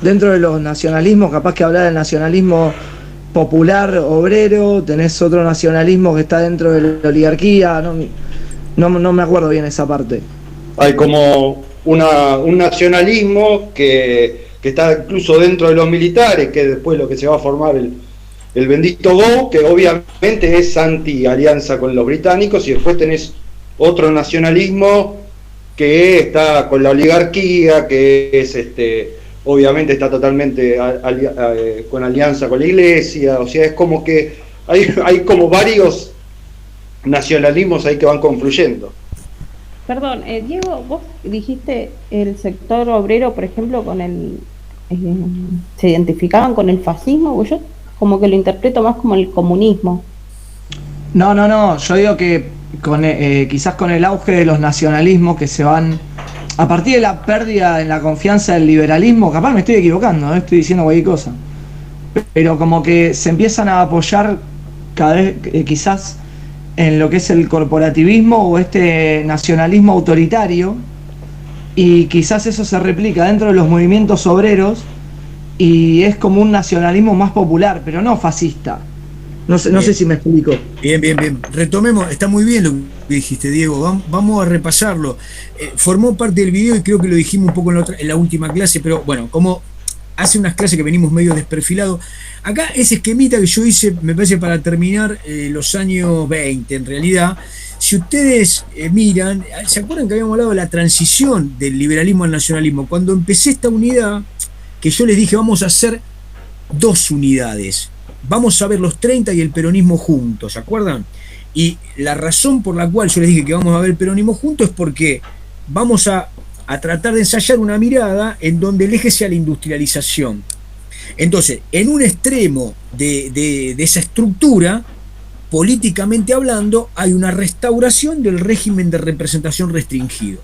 dentro de los nacionalismos, capaz que hablaba del nacionalismo popular, obrero, tenés otro nacionalismo que está dentro de la oligarquía, no me acuerdo bien esa parte.
Hay como un nacionalismo que está incluso dentro de los militares, que después lo que se va a formar el bendito GO, que obviamente es anti-alianza con los británicos, y después tenés otro nacionalismo que está con la oligarquía, que es obviamente está totalmente con alianza con la iglesia. O sea, es como que hay como varios nacionalismos ahí que van confluyendo.
Perdón, Diego, vos dijiste el sector obrero, por ejemplo, se identificaban con el fascismo, o yo como que lo interpreto más como el comunismo.
No, yo digo que quizás con el auge de los nacionalismos que se van, a partir de la pérdida en la confianza del liberalismo, capaz me estoy equivocando, estoy diciendo cualquier cosa, pero como que se empiezan a apoyar cada vez quizás en lo que es el corporativismo o este nacionalismo autoritario, y quizás eso se replica dentro de los movimientos obreros y es como un nacionalismo más popular, pero no fascista. No sé si me explico.
Bien. Retomemos, está muy bien lo que dijiste, Diego. Vamos a repasarlo. Formó parte del video y creo que lo dijimos un poco en la última clase, pero bueno, como hace unas clases que venimos medio desperfilados. Acá ese esquemita que yo hice, me parece para terminar los años 20, en realidad. Si ustedes miran, ¿se acuerdan que habíamos hablado de la transición del liberalismo al nacionalismo? Cuando empecé esta unidad, que yo les dije, vamos a hacer 2 unidades. Vamos a ver los 30 y el peronismo juntos, ¿se acuerdan? Y la razón por la cual yo les dije que vamos a ver el peronismo juntos es porque vamos a tratar de ensayar una mirada en donde el eje sea la industrialización. Entonces, en un extremo de esa estructura, políticamente hablando, hay una restauración del régimen de representación restringido.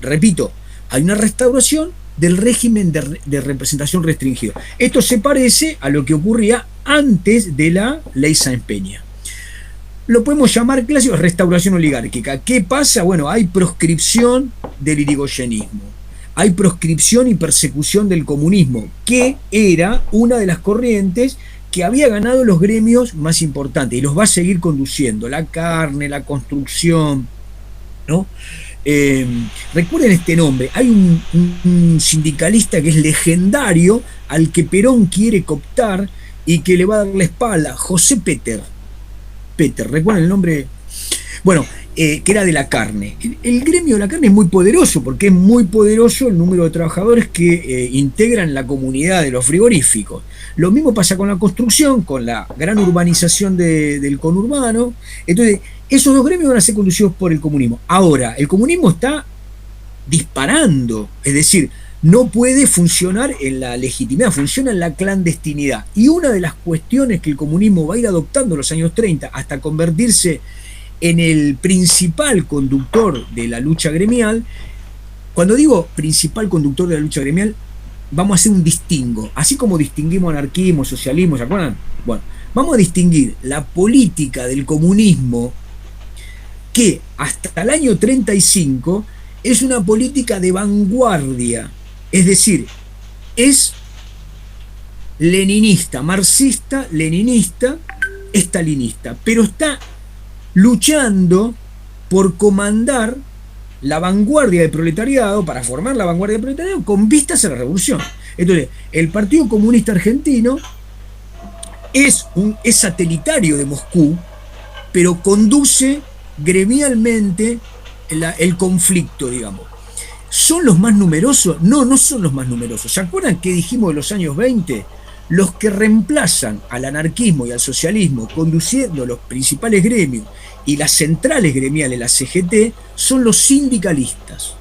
Repito, hay una restauración del régimen de representación restringido. Esto se parece a lo que ocurría antes de la ley Sáenz Peña. Lo podemos llamar clásico restauración oligárquica. ¿Qué pasa? Bueno, hay proscripción del irigoyenismo, hay proscripción y persecución del comunismo, que era una de las corrientes que había ganado los gremios más importantes y los va a seguir conduciendo, la carne, la construcción, ¿no? Recuerden este nombre, hay un sindicalista que es legendario, al que Perón quiere cooptar y que le va a dar la espalda, José Peter, ¿recuerdan el nombre? Bueno, que era de la carne. El gremio de la carne es muy poderoso, porque es muy poderoso el número de trabajadores que integran la comunidad de los frigoríficos. Lo mismo pasa con la construcción, con la gran urbanización del conurbano. Entonces, esos 2 gremios van a ser conducidos por el comunismo. Ahora, el comunismo está disparando, es decir, no puede funcionar en la legitimidad, funciona en la clandestinidad. Y una de las cuestiones que el comunismo va a ir adoptando en los años 30 hasta convertirse en el principal conductor de la lucha gremial, cuando digo principal conductor de la lucha gremial, vamos a hacer un distingo, así como distinguimos anarquismo, socialismo, ¿se acuerdan? Bueno, vamos a distinguir la política del comunismo, que hasta el año 35 es una política de vanguardia, es decir, es leninista, marxista, leninista, estalinista, pero está luchando por comandar la vanguardia del proletariado, para formar la vanguardia del proletariado con vistas a la revolución. Entonces, el Partido Comunista Argentino es satelitario de Moscú, pero conduce gremialmente el conflicto, digamos. ¿Son los más numerosos? No son los más numerosos. ¿Se acuerdan qué dijimos de los años 20? los que reemplazan al anarquismo y al socialismo conduciendo los principales gremios y las centrales gremiales, la CGT, son los sindicalistas.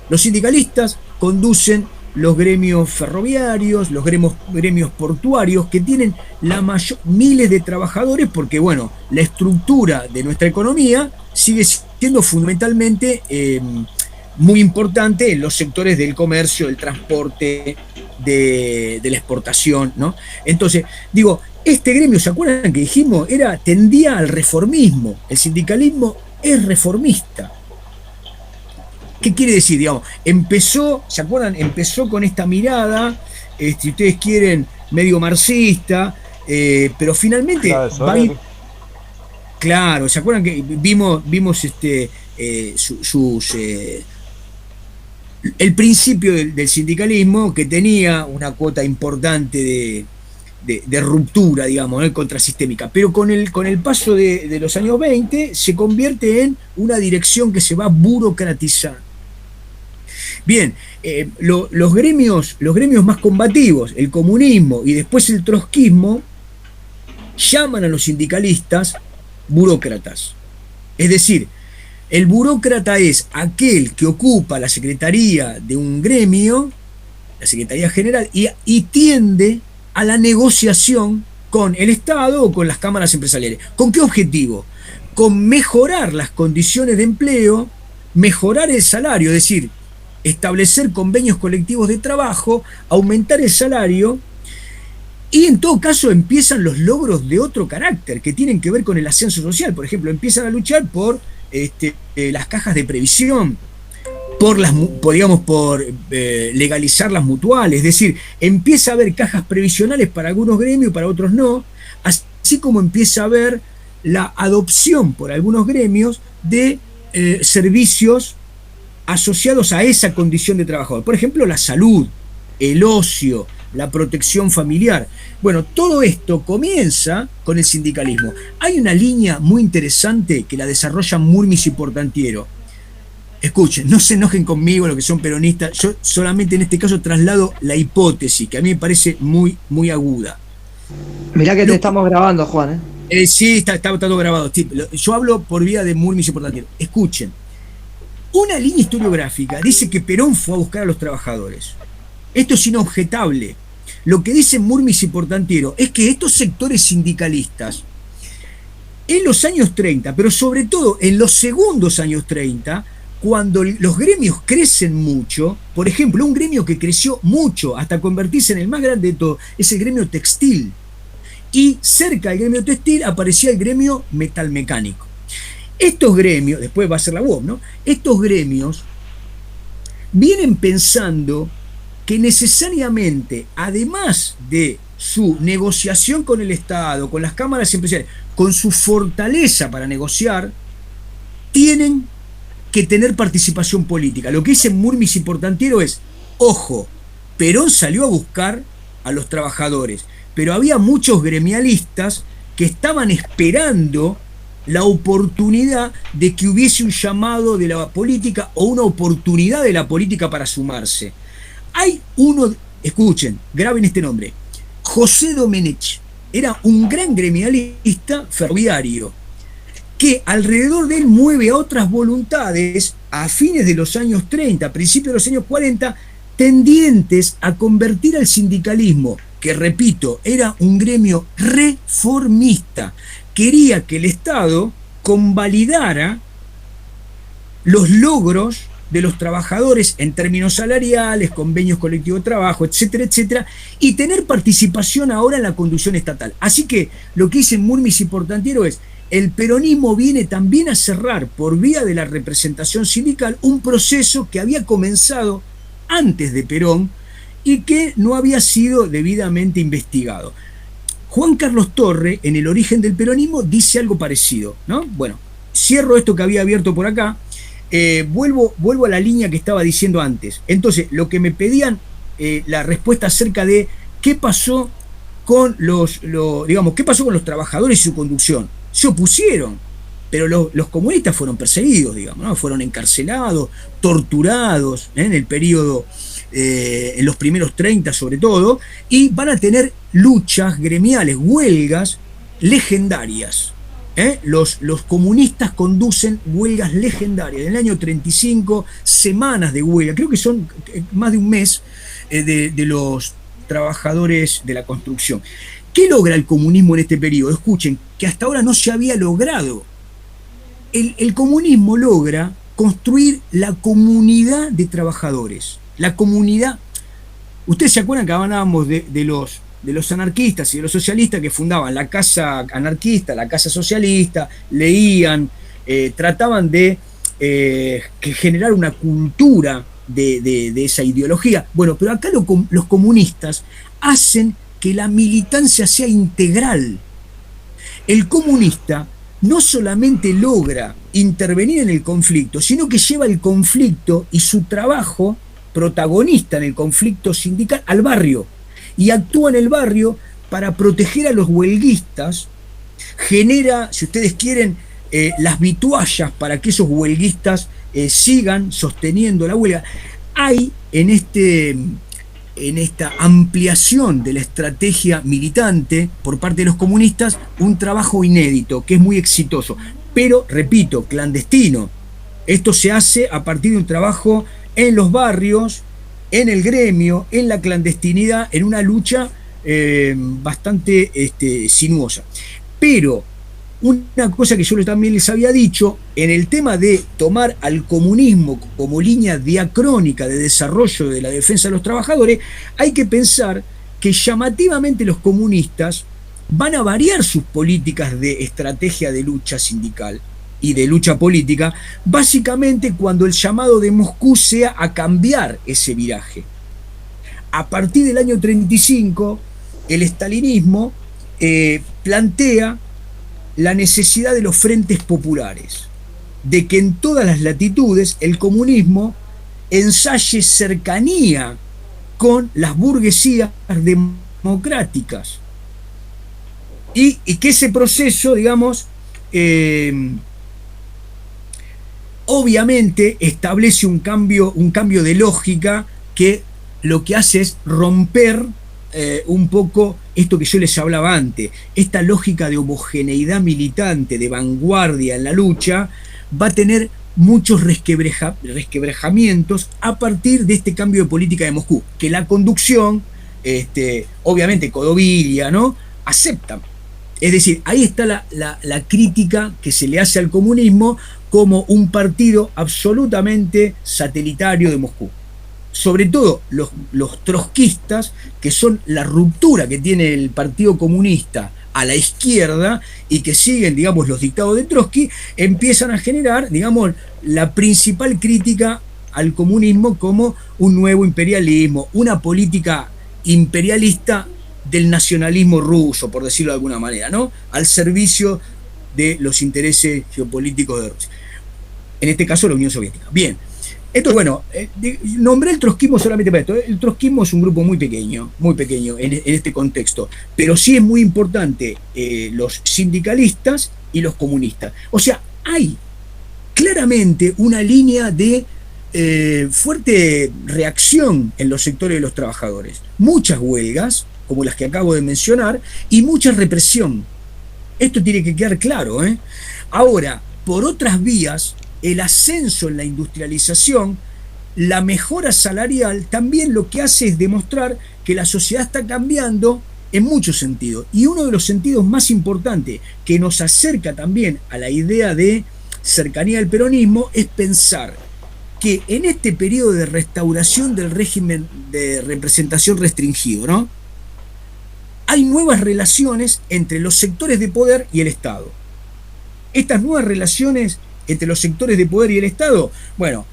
Los sindicalistas conducen los gremios ferroviarios, los gremios portuarios, que tienen miles de trabajadores, porque bueno, la estructura de nuestra economía sigue siendo fundamentalmente muy importante en los sectores del comercio, del transporte, de la exportación, ¿no? Entonces, digo, este gremio, ¿se acuerdan que dijimos? Tendía al reformismo. El sindicalismo es reformista. ¿Qué quiere decir? Digamos, ¿se acuerdan? Empezó con esta mirada, si ustedes quieren, medio marxista, pero finalmente claro, ¿se acuerdan que vimos el principio del sindicalismo, que tenía una cuota importante de ruptura, digamos, ¿no? Contrasistémica, pero con el paso de los años 20 se convierte en una dirección que se va a burocratizar. Bien, los gremios más combativos, el comunismo y después el trotskismo, llaman a los sindicalistas burócratas. Es decir, el burócrata es aquel que ocupa la secretaría de un gremio, la secretaría general, y tiende a la negociación con el Estado o con las cámaras empresariales. ¿Con qué objetivo? Con mejorar las condiciones de empleo, mejorar el salario, es decir, establecer convenios colectivos de trabajo, aumentar el salario, y en todo caso empiezan los logros de otro carácter que tienen que ver con el ascenso social. Por ejemplo, empiezan a luchar por las cajas de previsión, por legalizar las mutuales, es decir, empieza a haber cajas previsionales para algunos gremios y para otros no, así como empieza a haber la adopción por algunos gremios de servicios asociados a esa condición de trabajador. Por ejemplo, la salud, el ocio, la protección familiar. Bueno, todo esto comienza con el sindicalismo. Hay una línea muy interesante que la desarrollan Murmis y Portantiero. Escuchen, no se enojen conmigo los que son peronistas, yo solamente en este caso traslado la hipótesis, que a mí me parece muy, muy aguda.
Mirá que te estamos grabando, Juan.
Sí, está todo grabado. Yo hablo por vía de Murmis y Portantiero. Escuchen. Una línea historiográfica dice que Perón fue a buscar a los trabajadores. Esto es inobjetable. Lo que dicen Murmis y Portantiero es que estos sectores sindicalistas, en los años 30, pero sobre todo en los segundos años 30, cuando los gremios crecen mucho, por ejemplo, un gremio que creció mucho hasta convertirse en el más grande de todos, es el gremio textil. Y cerca del gremio textil aparecía el gremio metalmecánico. Estos gremios, después va a ser la UOM, ¿no? Estos gremios vienen pensando que necesariamente, además de su negociación con el Estado, con las cámaras empresariales, con su fortaleza para negociar, tienen que tener participación política. Lo que dicen Murmis y Portantiero es, ojo, Perón salió a buscar a los trabajadores, pero había muchos gremialistas que estaban esperando la oportunidad de que hubiese un llamado de la política o una oportunidad de la política para sumarse. Hay uno, escuchen, graben este nombre, José Domenech, era un gran gremialista ferroviario, que alrededor de él mueve a otras voluntades a fines de los años 30, a principios de los años 40, tendientes a convertir al sindicalismo, que repito, era un gremio reformista, quería que el Estado convalidara los logros de los trabajadores en términos salariales, convenios colectivos de trabajo, etcétera, etcétera, y tener participación ahora en la conducción estatal. Así que lo que dicen Murmis y Portantiero es, el peronismo viene también a cerrar, por vía de la representación sindical, un proceso que había comenzado antes de Perón y que no había sido debidamente investigado. Juan Carlos Torre, en El origen del peronismo, dice algo parecido, ¿no? Bueno, cierro esto que había abierto por acá, vuelvo a la línea que estaba diciendo antes. Entonces, lo que me pedían, la respuesta acerca de qué pasó con qué pasó con los trabajadores y su conducción. Se opusieron, pero los comunistas fueron perseguidos, digamos, ¿no? Fueron encarcelados, torturados en el periodo en los primeros 30 sobre todo, y van a tener luchas gremiales, huelgas legendarias. Los comunistas conducen huelgas legendarias. En el año 35, semanas de huelga, creo que son más de un mes, de los trabajadores de la construcción. ¿Qué logra el comunismo en este periodo? Escuchen, que hasta ahora no se había logrado. El comunismo logra construir la comunidad de trabajadores. La comunidad. Ustedes se acuerdan que hablábamos de los anarquistas y de los socialistas que fundaban la casa anarquista, la casa socialista, leían, trataban de generar una cultura de esa ideología. Bueno, pero acá los comunistas hacen que la militancia sea integral. El comunista no solamente logra intervenir en el conflicto, sino que lleva el conflicto y su trabajo protagonista en el conflicto sindical al barrio, y actúa en el barrio para proteger a los huelguistas, genera, si ustedes quieren, las vituallas para que esos huelguistas sigan sosteniendo la huelga. Hay en esta ampliación de la estrategia militante por parte de los comunistas un trabajo inédito, que es muy exitoso, pero, repito, clandestino. Esto se hace a partir de un trabajo en los barrios, en el gremio, en la clandestinidad, en una lucha bastante sinuosa. Pero una cosa que yo también les había dicho, en el tema de tomar al comunismo como línea diacrónica de desarrollo de la defensa de los trabajadores, hay que pensar que llamativamente los comunistas van a variar sus políticas de estrategia de lucha sindical y de lucha política, básicamente cuando el llamado de Moscú sea a cambiar ese viraje. A partir del año 35, el estalinismo plantea la necesidad de los frentes populares, de que en todas las latitudes el comunismo ensaye cercanía con las burguesías democráticas, y que ese proceso, digamos, obviamente establece un cambio de lógica que lo que hace es romper un poco esto que yo les hablaba antes, esta lógica de homogeneidad militante, de vanguardia en la lucha, va a tener muchos resquebrajamientos a partir de este cambio de política de Moscú, que la conducción, obviamente Codovilla, ¿no?, acepta. Es decir, ahí está la crítica que se le hace al comunismo como un partido absolutamente satelitario de Moscú. Sobre todo los trotskistas, que son la ruptura que tiene el Partido Comunista a la izquierda y que siguen, digamos, los dictados de Trotsky, empiezan a generar, digamos, la principal crítica al comunismo como un nuevo imperialismo, una política imperialista del nacionalismo ruso, por decirlo de alguna manera, ¿no?, al servicio de los intereses geopolíticos de Rusia. En este caso, la Unión Soviética. Bien. Esto, bueno, nombré el trotskismo solamente para esto. El trotskismo es un grupo muy pequeño en este contexto, pero sí es muy importante los sindicalistas y los comunistas. O sea, hay claramente una línea de fuerte reacción en los sectores de los trabajadores. Muchas huelgas, como las que acabo de mencionar, y mucha represión. Esto tiene que quedar claro, ¿eh? Ahora, por otras vías, el ascenso en la industrialización, la mejora salarial, también lo que hace es demostrar que la sociedad está cambiando en muchos sentidos. Y uno de los sentidos más importantes que nos acerca también a la idea de cercanía al peronismo es pensar que en este periodo de restauración del régimen de representación restringido, ¿no?, hay nuevas relaciones entre los sectores de poder y el Estado. Estas nuevas relaciones entre los sectores de poder y el Estado, bueno,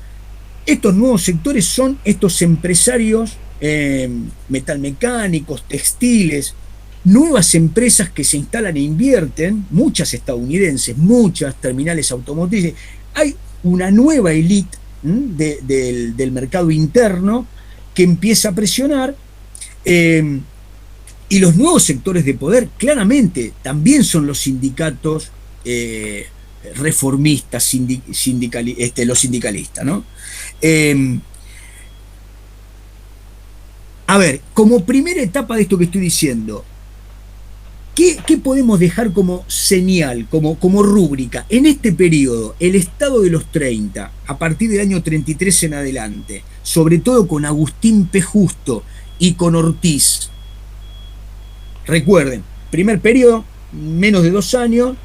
estos nuevos sectores son estos empresarios metalmecánicos, textiles, nuevas empresas que se instalan e invierten, muchas estadounidenses, muchas terminales automotrices. Hay una nueva élite del mercado interno que empieza a presionar, y los nuevos sectores de poder claramente también son los sindicatos reformistas, los sindicalistas, ¿no? A ver, como primera etapa de esto que estoy diciendo, ¿qué podemos dejar como señal, como rúbrica? En este periodo, el Estado de los 30, a partir del año 33 en adelante, sobre todo con Agustín P. Justo y con Ortiz. Recuerden, primer periodo, menos de 2 años,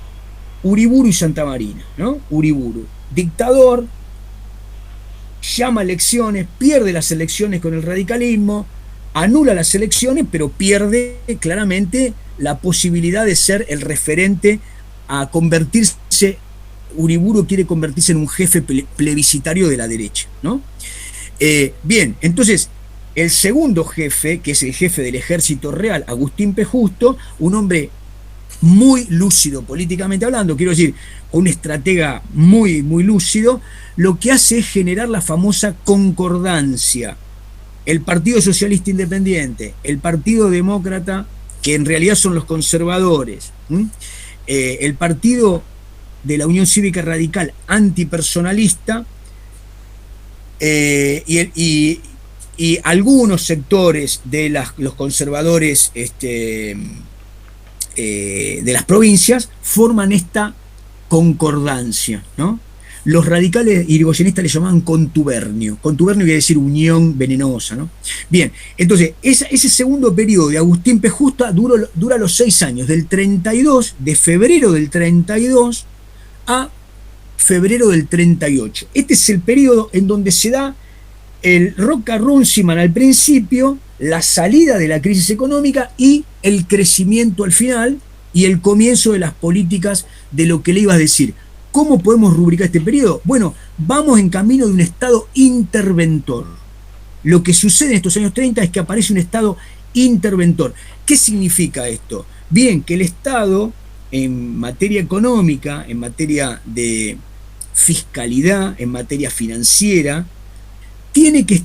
Uriburu y Santa Marina, ¿no? Uriburu, dictador, llama elecciones, pierde las elecciones con el radicalismo, anula las elecciones, pero pierde claramente la posibilidad de ser el referente a convertirse. Uriburu quiere convertirse en un jefe plebiscitario de la derecha, ¿no? Bien, entonces el segundo jefe, que es el jefe del Ejército Real, Agustín P. Justo, un hombre muy lúcido políticamente hablando, quiero decir, un estratega muy, muy lúcido, lo que hace es generar la famosa concordancia. El Partido Socialista Independiente, el Partido Demócrata, que en realidad son los conservadores, el Partido de la Unión Cívica Radical antipersonalista, y algunos sectores de los conservadores de las provincias forman esta concordancia, ¿no? Los radicales irigoyenistas le llamaban contubernio. Contubernio quiere decir unión venenosa, ¿no? Bien, entonces, ese segundo periodo de Agustín P. Justo dura los 6 años, del 32, de febrero del 32 a febrero del 38. Este es el periodo en donde se da el Roca-Runciman al principio, la salida de la crisis económica y el crecimiento al final y el comienzo de las políticas de lo que le ibas a decir. ¿Cómo podemos rubricar este periodo? Bueno, vamos en camino de un Estado interventor. Lo que sucede en estos años 30 es que aparece un Estado interventor. ¿Qué significa esto? Bien, que el Estado en materia económica, en materia de fiscalidad, en materia financiera, tiene que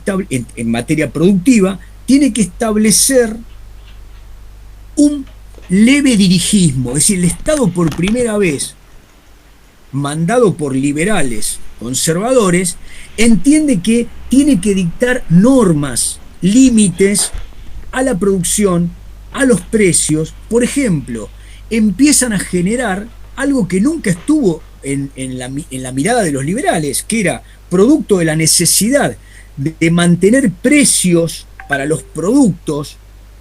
en materia productiva, tiene que establecer un leve dirigismo. Es decir, el Estado por primera vez, mandado por liberales conservadores, entiende que tiene que dictar normas, límites a la producción, a los precios. Por ejemplo, empiezan a generar algo que nunca estuvo en la mirada de los liberales, que era producto de la necesidad de mantener precios para los productos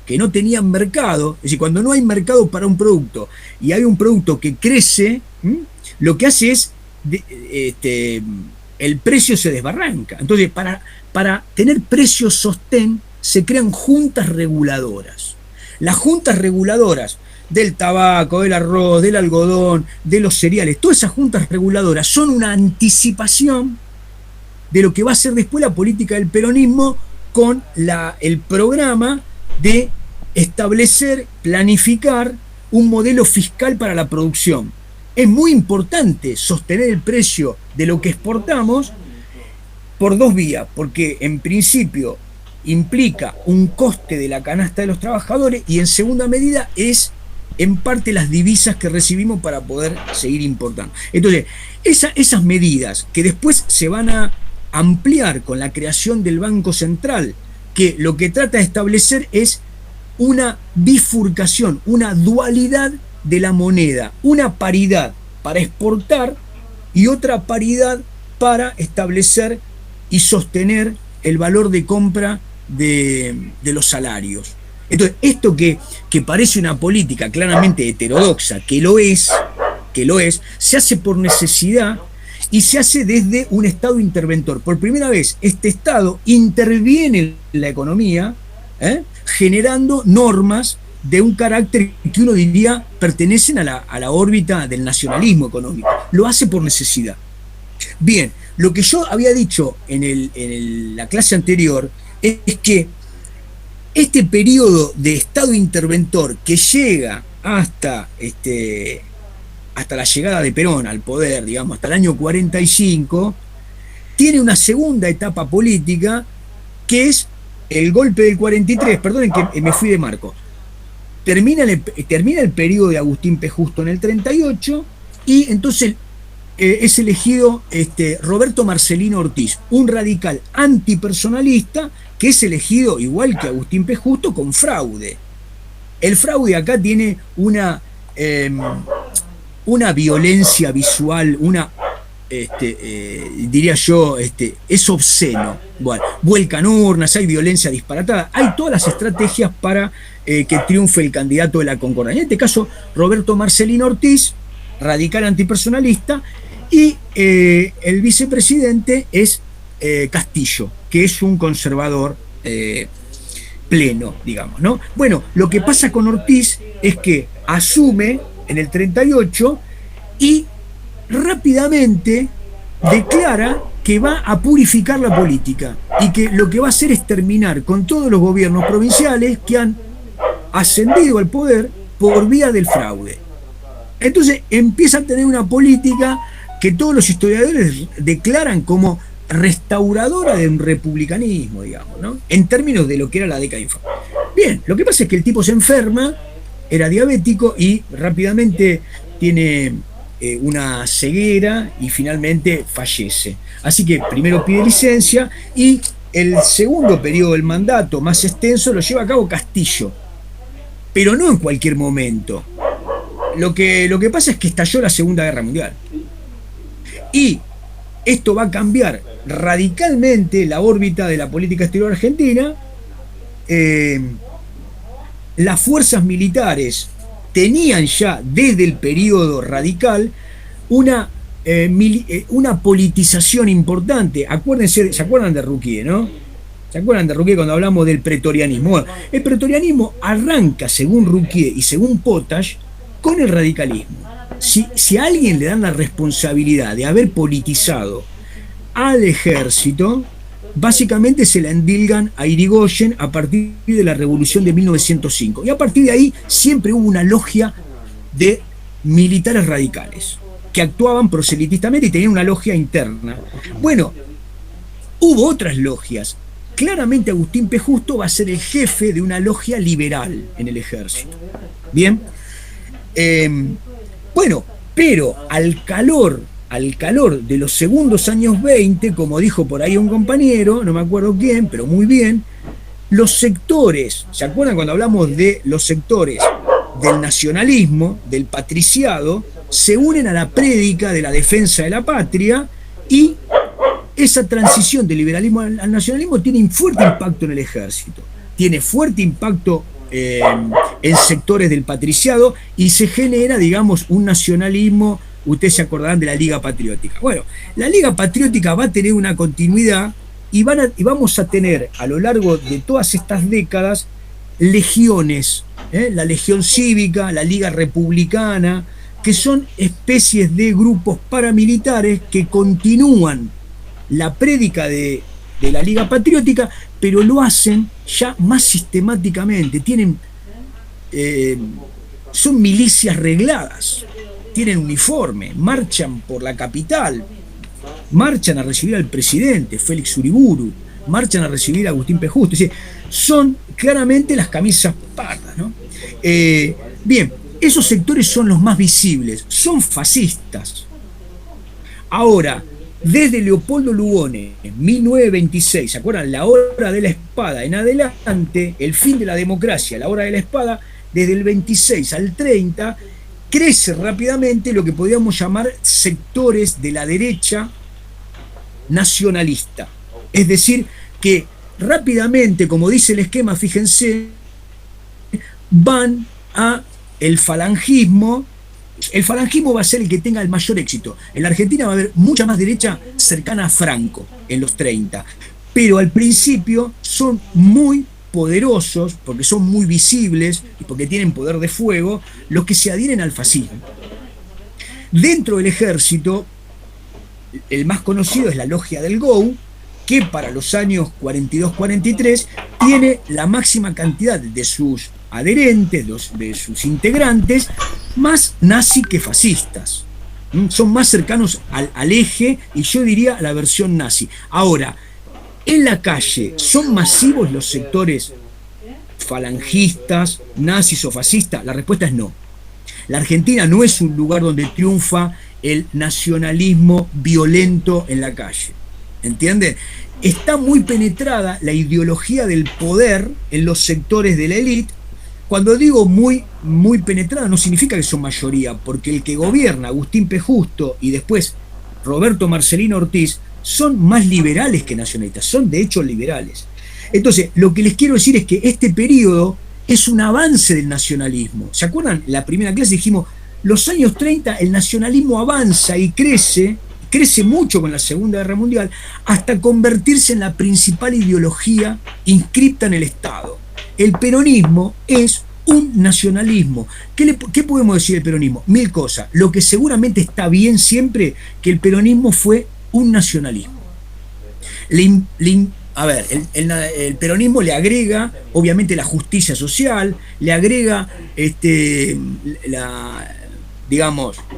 que no tenían mercado. Es decir, cuando no hay mercado para un producto y hay un producto que crece, lo que hace es el precio se desbarranca. Entonces, para tener precios sostén, se crean juntas reguladoras. Las juntas reguladoras del tabaco, del arroz, del algodón, de los cereales, todas esas juntas reguladoras son una anticipación de lo que va a ser después la política del peronismo con el programa de establecer, planificar un modelo fiscal para la producción. Es muy importante sostener el precio de lo que exportamos por 2 vías, porque en principio implica un coste de la canasta de los trabajadores y en segunda medida es en parte las divisas que recibimos para poder seguir importando. Entonces, esas medidas que después se van a ampliar con la creación del Banco Central, que lo que trata de establecer es una bifurcación, una dualidad de la moneda, una paridad para exportar y otra paridad para establecer y sostener el valor de compra de los salarios. Entonces, esto que parece una política claramente heterodoxa, que lo es, se hace por necesidad y se hace desde un Estado interventor. Por primera vez, este Estado interviene en la economía, generando normas de un carácter que uno diría pertenecen a la órbita del nacionalismo económico. Lo hace por necesidad. Bien, lo que yo había dicho en la clase anterior es que este periodo de Estado interventor que llega hasta la llegada de Perón al poder, digamos, hasta el año 45, tiene una segunda etapa política que es el golpe del 43, perdonen que me fui de marco. Termina el periodo de Agustín P. Justo en el 38 y entonces es elegido Roberto Marcelino Ortiz, un radical antipersonalista que es elegido, igual que Agustín P. Justo, con fraude. El fraude acá tiene una violencia visual, diría yo, es obsceno. Bueno, vuelcan urnas, hay violencia disparatada, hay todas las estrategias para que triunfe el candidato de la Concordancia. En este caso, Roberto Marcelino Ortiz, radical antipersonalista, y el vicepresidente es Castillo, que es un conservador pleno, digamos, ¿no? Bueno, lo que pasa con Ortiz es que asume en el 38 y rápidamente declara que va a purificar la política y que lo que va a hacer es terminar con todos los gobiernos provinciales que han ascendido al poder por vía del fraude. Entonces empieza a tener una política que todos los historiadores declaran como restauradora de un republicanismo, digamos, ¿no? En términos de lo que era la década infame. Bien, lo que pasa es que el tipo se enferma, era diabético y rápidamente tiene una ceguera y finalmente fallece. Así que primero pide licencia y el segundo periodo del mandato más extenso lo lleva a cabo Castillo, pero no en cualquier momento. Lo que pasa es que estalló la Segunda Guerra Mundial y esto va a cambiar radicalmente la órbita de la política exterior argentina. Las fuerzas militares tenían ya desde el periodo radical una politización importante. Acuérdense, ¿se acuerdan de Ruquier, no? ¿Se acuerdan de Ruquier cuando hablamos del pretorianismo? Bueno, el pretorianismo arranca, según Ruquier y según Potash, con el radicalismo. Si a alguien le dan la responsabilidad de haber politizado al ejército, básicamente se la endilgan a Irigoyen a partir de la revolución de 1905. Y a partir de ahí siempre hubo una logia de militares radicales que actuaban proselitistamente y tenían una logia interna. Bueno, hubo otras logias. Claramente Agustín P. Justo va a ser el jefe de una logia liberal en el ejército. Bien. Bueno, pero al calor de los segundos años 20, como dijo por ahí un compañero, no me acuerdo quién, pero muy bien, los sectores, ¿se acuerdan cuando hablamos de los sectores del nacionalismo, del patriciado, se unen a la prédica de la defensa de la patria y esa transición del liberalismo al nacionalismo tiene un fuerte impacto en el ejército, tiene fuerte impacto en sectores del patriciado y se genera, digamos, un nacionalismo. Ustedes se acordarán de la Liga Patriótica. Bueno, la Liga Patriótica va a tener una continuidad y vamos a tener a lo largo de todas estas décadas legiones, la Legión Cívica, la Liga Republicana, que son especies de grupos paramilitares que continúan la prédica de la Liga Patriótica, pero lo hacen ya más sistemáticamente. Son milicias regladas, tienen uniforme, marchan por la capital, marchan a recibir al presidente Félix Uriburu, marchan a recibir a Agustín P. Justo. Es decir, son claramente las camisas pardas, ¿no? Bien, esos sectores son los más visibles, son fascistas. Ahora, desde Leopoldo Lugones, en 1926, ¿se acuerdan? La hora de la espada en adelante, el fin de la democracia, la hora de la espada, desde el 26 al 30, crece rápidamente lo que podríamos llamar sectores de la derecha nacionalista. Es decir, que rápidamente, como dice el esquema, fíjense, van a el falangismo. El falangismo va a ser el que tenga el mayor éxito. En la Argentina va a haber mucha más derecha cercana a Franco en los 30, pero al principio son muy poderosos, porque son muy visibles y porque tienen poder de fuego, los que se adhieren al fascismo. Dentro del ejército, el más conocido es la Logia del GOU, que para los años 42-43 tiene la máxima cantidad de sus adherentes, de sus integrantes, más nazi que fascistas. Son más cercanos al eje y yo diría a la versión nazi. Ahora, en la calle, ¿son masivos los sectores falangistas, nazis o fascistas? La respuesta es no. La Argentina no es un lugar donde triunfa el nacionalismo violento en la calle. ¿Entienden? Está muy penetrada la ideología del poder en los sectores de la élite. Cuando digo muy penetrada, no significa que son mayoría, porque el que gobierna, Agustín P. Justo, y después Roberto Marcelino Ortiz, son más liberales que nacionalistas, son de hecho liberales. Entonces, lo que les quiero decir es que este periodo es un avance del nacionalismo. ¿Se acuerdan? En la primera clase dijimos, los años 30 el nacionalismo avanza y crece mucho con la Segunda Guerra Mundial, hasta convertirse en la principal ideología inscripta en el Estado. El peronismo es un nacionalismo. ¿Qué podemos decir del peronismo? Mil cosas. Lo que seguramente está bien siempre, que el peronismo fue un nacionalismo. El peronismo le agrega, obviamente, la justicia social, le agrega,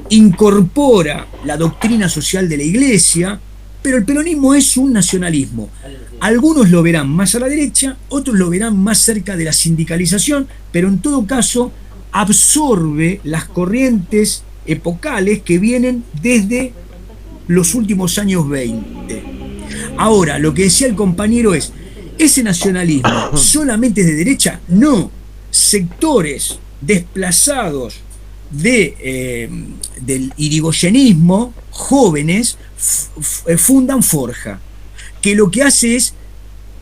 incorpora la doctrina social de la Iglesia, pero el peronismo es un nacionalismo. Algunos lo verán más a la derecha, otros lo verán más cerca de la sindicalización, pero en todo caso absorbe las corrientes epocales que vienen desde los últimos años 20. Ahora, lo que decía el compañero es, ¿ese nacionalismo solamente es de derecha? No, sectores desplazados del irigoyenismo, jóvenes, fundan Forja, que lo que hace es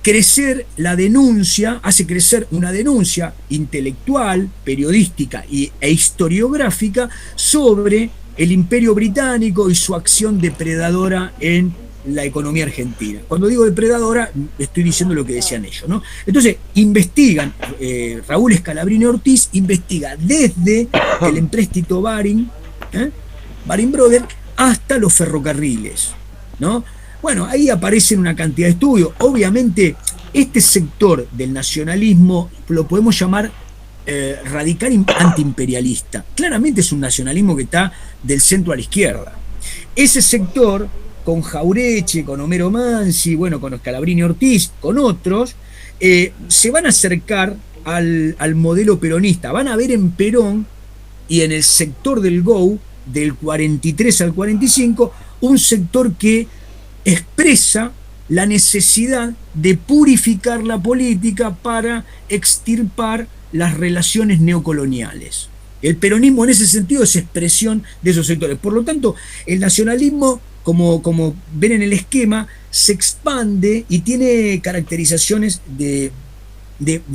crecer la denuncia, hace crecer una denuncia intelectual, periodística e historiográfica sobre el Imperio Británico y su acción depredadora en la economía argentina. Cuando digo depredadora, estoy diciendo lo que decían ellos, ¿no? Entonces, investigan, Raúl Scalabrini Ortiz investiga desde el empréstito Baring Brothers, hasta los ferrocarriles, ¿no? Bueno, ahí aparecen una cantidad de estudios. Obviamente, este sector del nacionalismo lo podemos llamar radical antiimperialista. Claramente es un nacionalismo que está del centro a la izquierda. Ese sector, con Jaureche, con Homero Mansi, bueno, con Scalabrini Ortiz, con otros, se van a acercar al modelo peronista. Van a ver en Perón y en el sector del GO, del 43 al 45, un sector que expresa la necesidad de purificar la política para extirpar las relaciones neocoloniales. El peronismo en ese sentido es expresión de esos sectores. Por lo tanto, el nacionalismo, como ven en el esquema, se expande y tiene caracterizaciones de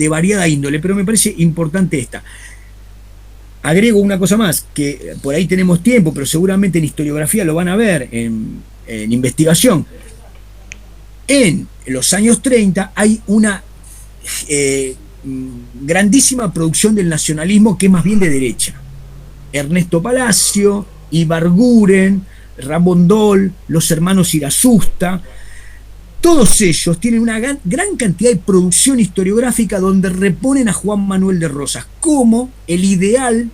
variada índole, pero me parece importante esta. Agrego una cosa más, que por ahí tenemos tiempo, pero seguramente en historiografía lo van a ver, en investigación. En los años 30 hay una grandísima producción del nacionalismo que es más bien de derecha. Ernesto Palacio, Ibarguren, Ramón Dol, los hermanos Irasusta, todos ellos tienen una gran cantidad de producción historiográfica donde reponen a Juan Manuel de Rosas como el ideal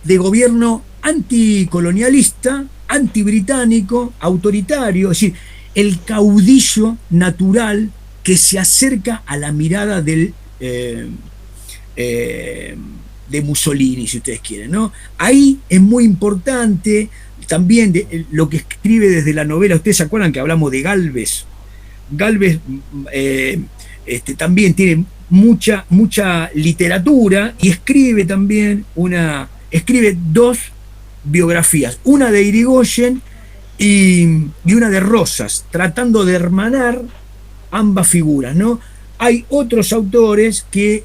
de gobierno anticolonialista, antibritánico, autoritario, es decir, el caudillo natural que se acerca a la mirada de Mussolini, si ustedes quieren, ¿no? Ahí es muy importante también lo que escribe desde la novela. Ustedes se acuerdan que hablamos de Gálvez. Gálvez también tiene mucha literatura y escribe también dos biografías, una de Irigoyen y una de Rosas, tratando de hermanar ambas figuras, ¿no? Hay otros autores que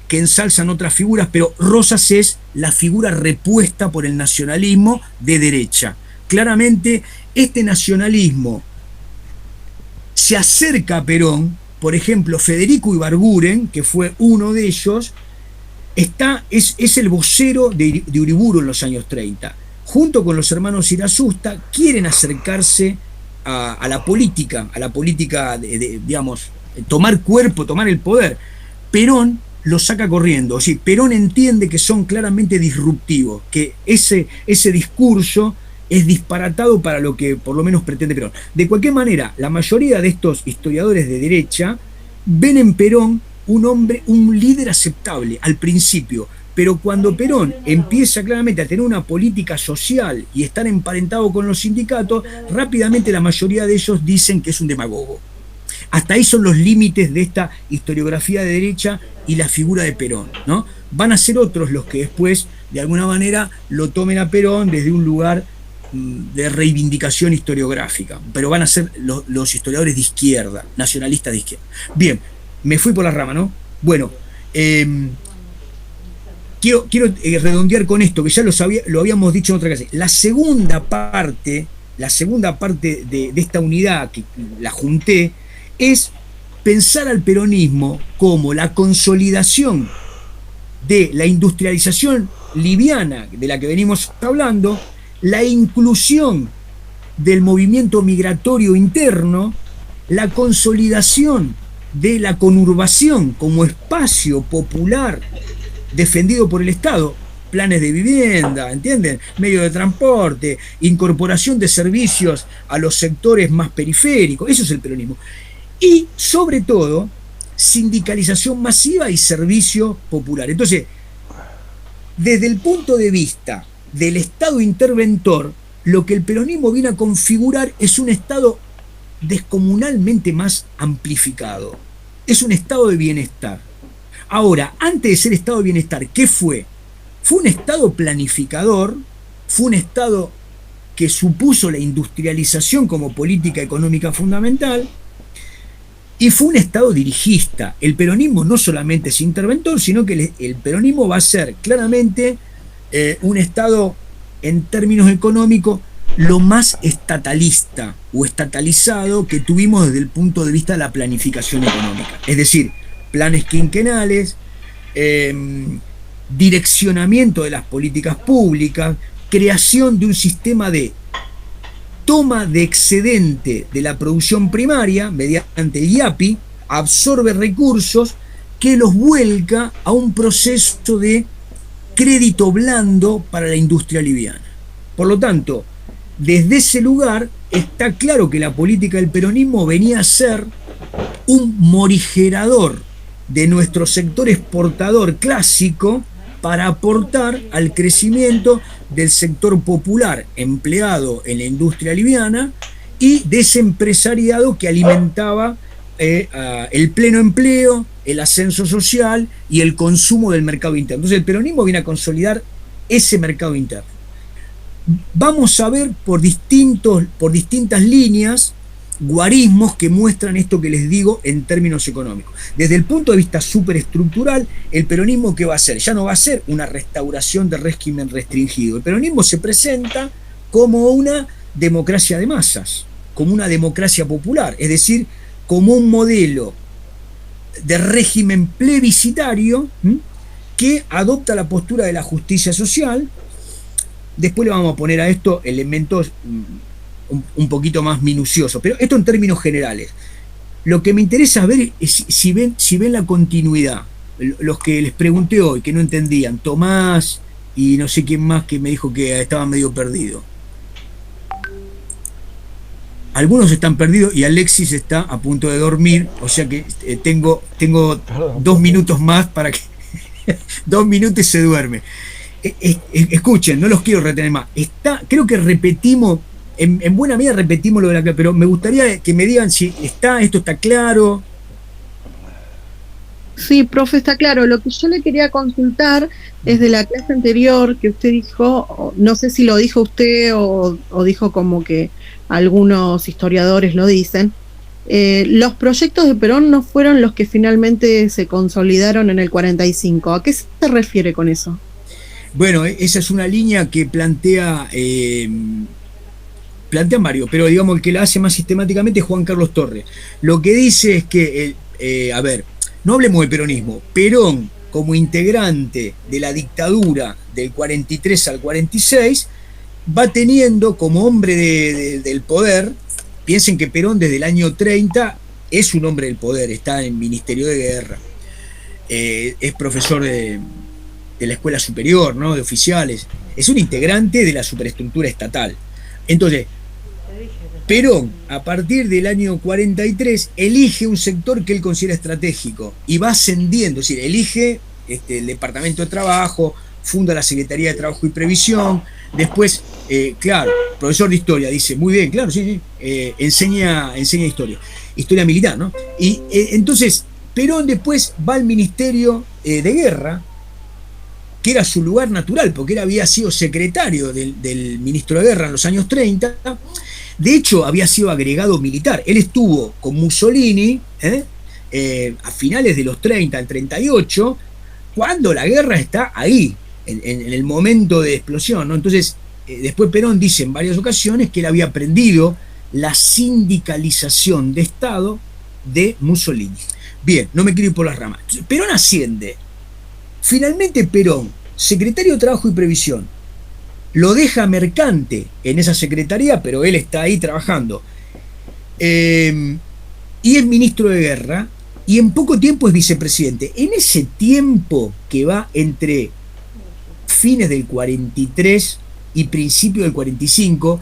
ensalzan otras figuras, pero Rosas es la figura repuesta por el nacionalismo de derecha. Claramente, este nacionalismo se acerca a Perón. Por ejemplo, Federico Ibarguren, que fue uno de ellos, es el vocero de Uriburu en los años 30. Junto con los hermanos Irasusta, quieren acercarse a la política, digamos, tomar cuerpo, tomar el poder. Perón lo saca corriendo. O sea, Perón entiende que son claramente disruptivos, que ese discurso es disparatado para lo que por lo menos pretende Perón. De cualquier manera, la mayoría de estos historiadores de derecha ven en Perón un líder aceptable al principio, Pero cuando Perón empieza claramente a tener una política social y estar emparentado con los sindicatos, rápidamente la mayoría de ellos dicen que es un demagogo. Hasta ahí son los límites de esta historiografía de derecha y la figura de Perón, ¿no? Van a ser otros los que después, de alguna manera, lo tomen a Perón desde un lugar de reivindicación historiográfica, pero van a ser los historiadores de izquierda, nacionalistas de izquierda. Bien, me fui por la rama, ¿no? Bueno, quiero redondear con esto, que ya lo habíamos dicho en otra clase. La segunda parte de esta unidad, que la junté, es pensar al peronismo como la consolidación de la industrialización liviana de la que venimos hablando, la inclusión del movimiento migratorio interno, la consolidación de la conurbación como espacio popular defendido por el Estado, planes de vivienda, ¿entienden? Medios de transporte, incorporación de servicios a los sectores más periféricos, eso es el peronismo. Y, sobre todo, sindicalización masiva y servicio popular. Entonces, desde el punto de vista del Estado interventor, lo que el peronismo viene a configurar es un Estado descomunalmente más amplificado. Es un estado de bienestar. Ahora, antes de ser estado de bienestar, ¿qué fue? Fue un Estado planificador, fue un Estado que supuso la industrialización como política económica fundamental, y fue un Estado dirigista. El peronismo no solamente es interventor, sino que el peronismo va a ser claramente un Estado, en términos económicos, lo más estatalista o estatalizado que tuvimos desde el punto de vista de la planificación económica. Es decir, planes quinquenales, direccionamiento de las políticas públicas, creación de un sistema de toma de excedente de la producción primaria mediante el IAPI, absorbe recursos que los vuelca a un proceso de crédito blando para la industria liviana. Por lo tanto, desde ese lugar está claro que la política del peronismo venía a ser un morigerador de nuestro sector exportador clásico para aportar al crecimiento del sector popular empleado en la industria liviana y de ese empresariado que alimentaba el pleno empleo, el ascenso social y el consumo del mercado interno. Entonces el peronismo viene a consolidar ese mercado interno. Vamos a ver por distintas líneas guarismos que muestran esto que les digo en términos económicos. Desde el punto de vista superestructural, el peronismo, ¿qué va a hacer? Ya no va a ser una restauración del régimen restringido. El peronismo se presenta como una democracia de masas, como una democracia popular, es decir, como un modelo de régimen plebiscitario que adopta la postura de la justicia social. Después le vamos a poner a esto elementos un poquito más minuciosos, pero esto en términos generales. Lo que me interesa ver es si ven la continuidad. Los que les pregunté hoy, que no entendían, Tomás y no sé quién más que me dijo que estaba medio perdido. Algunos están perdidos y Alexis está a punto de dormir, o sea que tengo 2 minutos más para que 2 minutos y se duerme. Escuchen, no los quiero retener más. Creo que repetimos, en buena medida repetimos lo de la clase, pero me gustaría que me digan si esto está claro.
Sí, profe, está claro. Lo que yo le quería consultar es de la clase anterior que usted dijo, no sé si lo dijo usted o dijo como que algunos historiadores lo dicen, los proyectos de Perón no fueron los que finalmente se consolidaron en el 45. ¿A qué se refiere con eso?
Bueno, esa es una línea que plantea Mario, pero digamos el que la hace más sistemáticamente es Juan Carlos Torres. Lo que dice es que, no hablemos de peronismo, Perón como integrante de la dictadura del 43 al 46 va teniendo como hombre del poder. Piensen que Perón desde el año 30 es un hombre del poder, está en el Ministerio de Guerra, es profesor de la escuela superior, ¿no? De oficiales, es un integrante de la superestructura estatal. Entonces, Perón, a partir del año 43, elige un sector que él considera estratégico y va ascendiendo, es decir, elige el Departamento de Trabajo, funda la Secretaría de Trabajo y Previsión, después, claro, profesor de historia, dice, muy bien, claro, sí, enseña historia militar, ¿no? Y entonces, Perón después va al Ministerio de Guerra, que era su lugar natural, porque él había sido secretario del ministro de Guerra en los años 30, de hecho había sido agregado militar, él estuvo con Mussolini a finales de los 30, el 38, cuando la guerra está ahí, en el momento de explosión, ¿no? Entonces, después Perón dice en varias ocasiones que él había aprendido la sindicalización de Estado de Mussolini. Bien, no me quiero ir por las ramas. Perón asciende. Finalmente Perón, secretario de Trabajo y Previsión, lo deja Mercante en esa secretaría, pero él está ahí trabajando. Y es ministro de Guerra, y en poco tiempo es vicepresidente. En ese tiempo que va entre fines del 43 y principio del 45,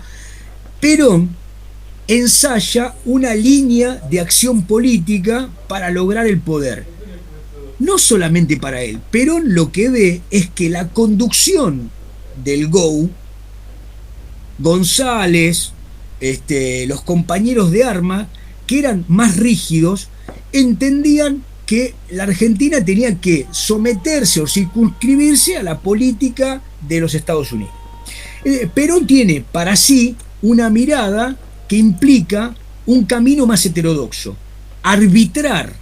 Perón ensaya una línea de acción política para lograr el poder. No solamente para él, Perón lo que ve es que la conducción del GO, González, los compañeros de armas, que eran más rígidos, entendían que la Argentina tenía que someterse o circunscribirse a la política de los Estados Unidos. Perón tiene para sí una mirada que implica un camino más heterodoxo, arbitrar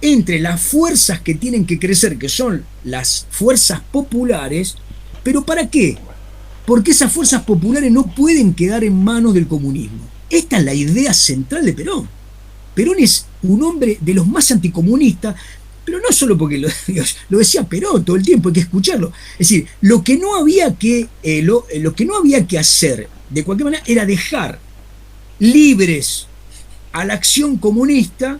entre las fuerzas que tienen que crecer, que son las fuerzas populares, pero ¿para qué? Porque esas fuerzas populares no pueden quedar en manos del comunismo. Esta es la idea central de Perón. Perón es un hombre de los más anticomunistas, pero no solo porque lo decía Perón todo el tiempo, hay que escucharlo. Es decir, lo que no había que hacer, de cualquier manera, era dejar libres a la acción comunista,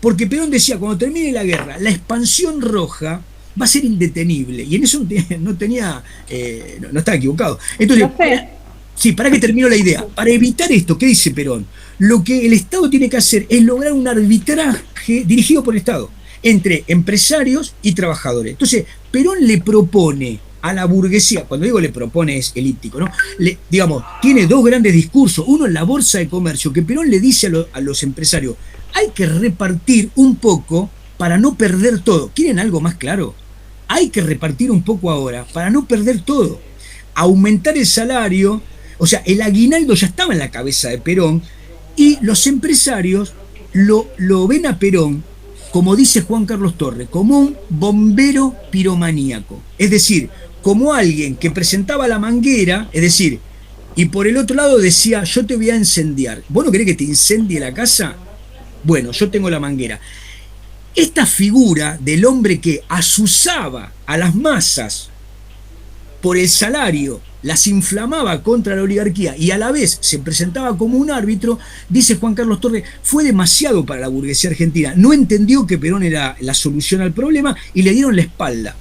porque Perón decía, cuando termine la guerra, la expansión roja va a ser indetenible, y en eso no estaba equivocado. Entonces, para que termino la idea, para evitar esto, ¿qué dice Perón? Lo que el Estado tiene que hacer es lograr un arbitraje dirigido por el Estado entre empresarios y trabajadores. Entonces, Perón le propone a la burguesía, cuando digo le propone es elíptico, ¿no? Tiene dos grandes discursos. Uno en la Bolsa de Comercio, que Perón le dice a los empresarios, hay que repartir un poco para no perder todo. ¿Quieren algo más claro? Hay que repartir un poco ahora para no perder todo. Aumentar el salario, o sea, el aguinaldo ya estaba en la cabeza de Perón, y los empresarios lo ven a Perón, como dice Juan Carlos Torres, como un bombero piromaníaco. Es decir, como alguien que presentaba la manguera, es decir, y por el otro lado decía, yo te voy a incendiar. ¿Vos no querés que te incendie la casa? Bueno, yo tengo la manguera. Esta figura del hombre que azuzaba a las masas por el salario, las inflamaba contra la oligarquía y a la vez se presentaba como un árbitro, dice Juan Carlos Torres, fue demasiado para la burguesía argentina. No entendió que Perón era la solución al problema y le dieron la espalda.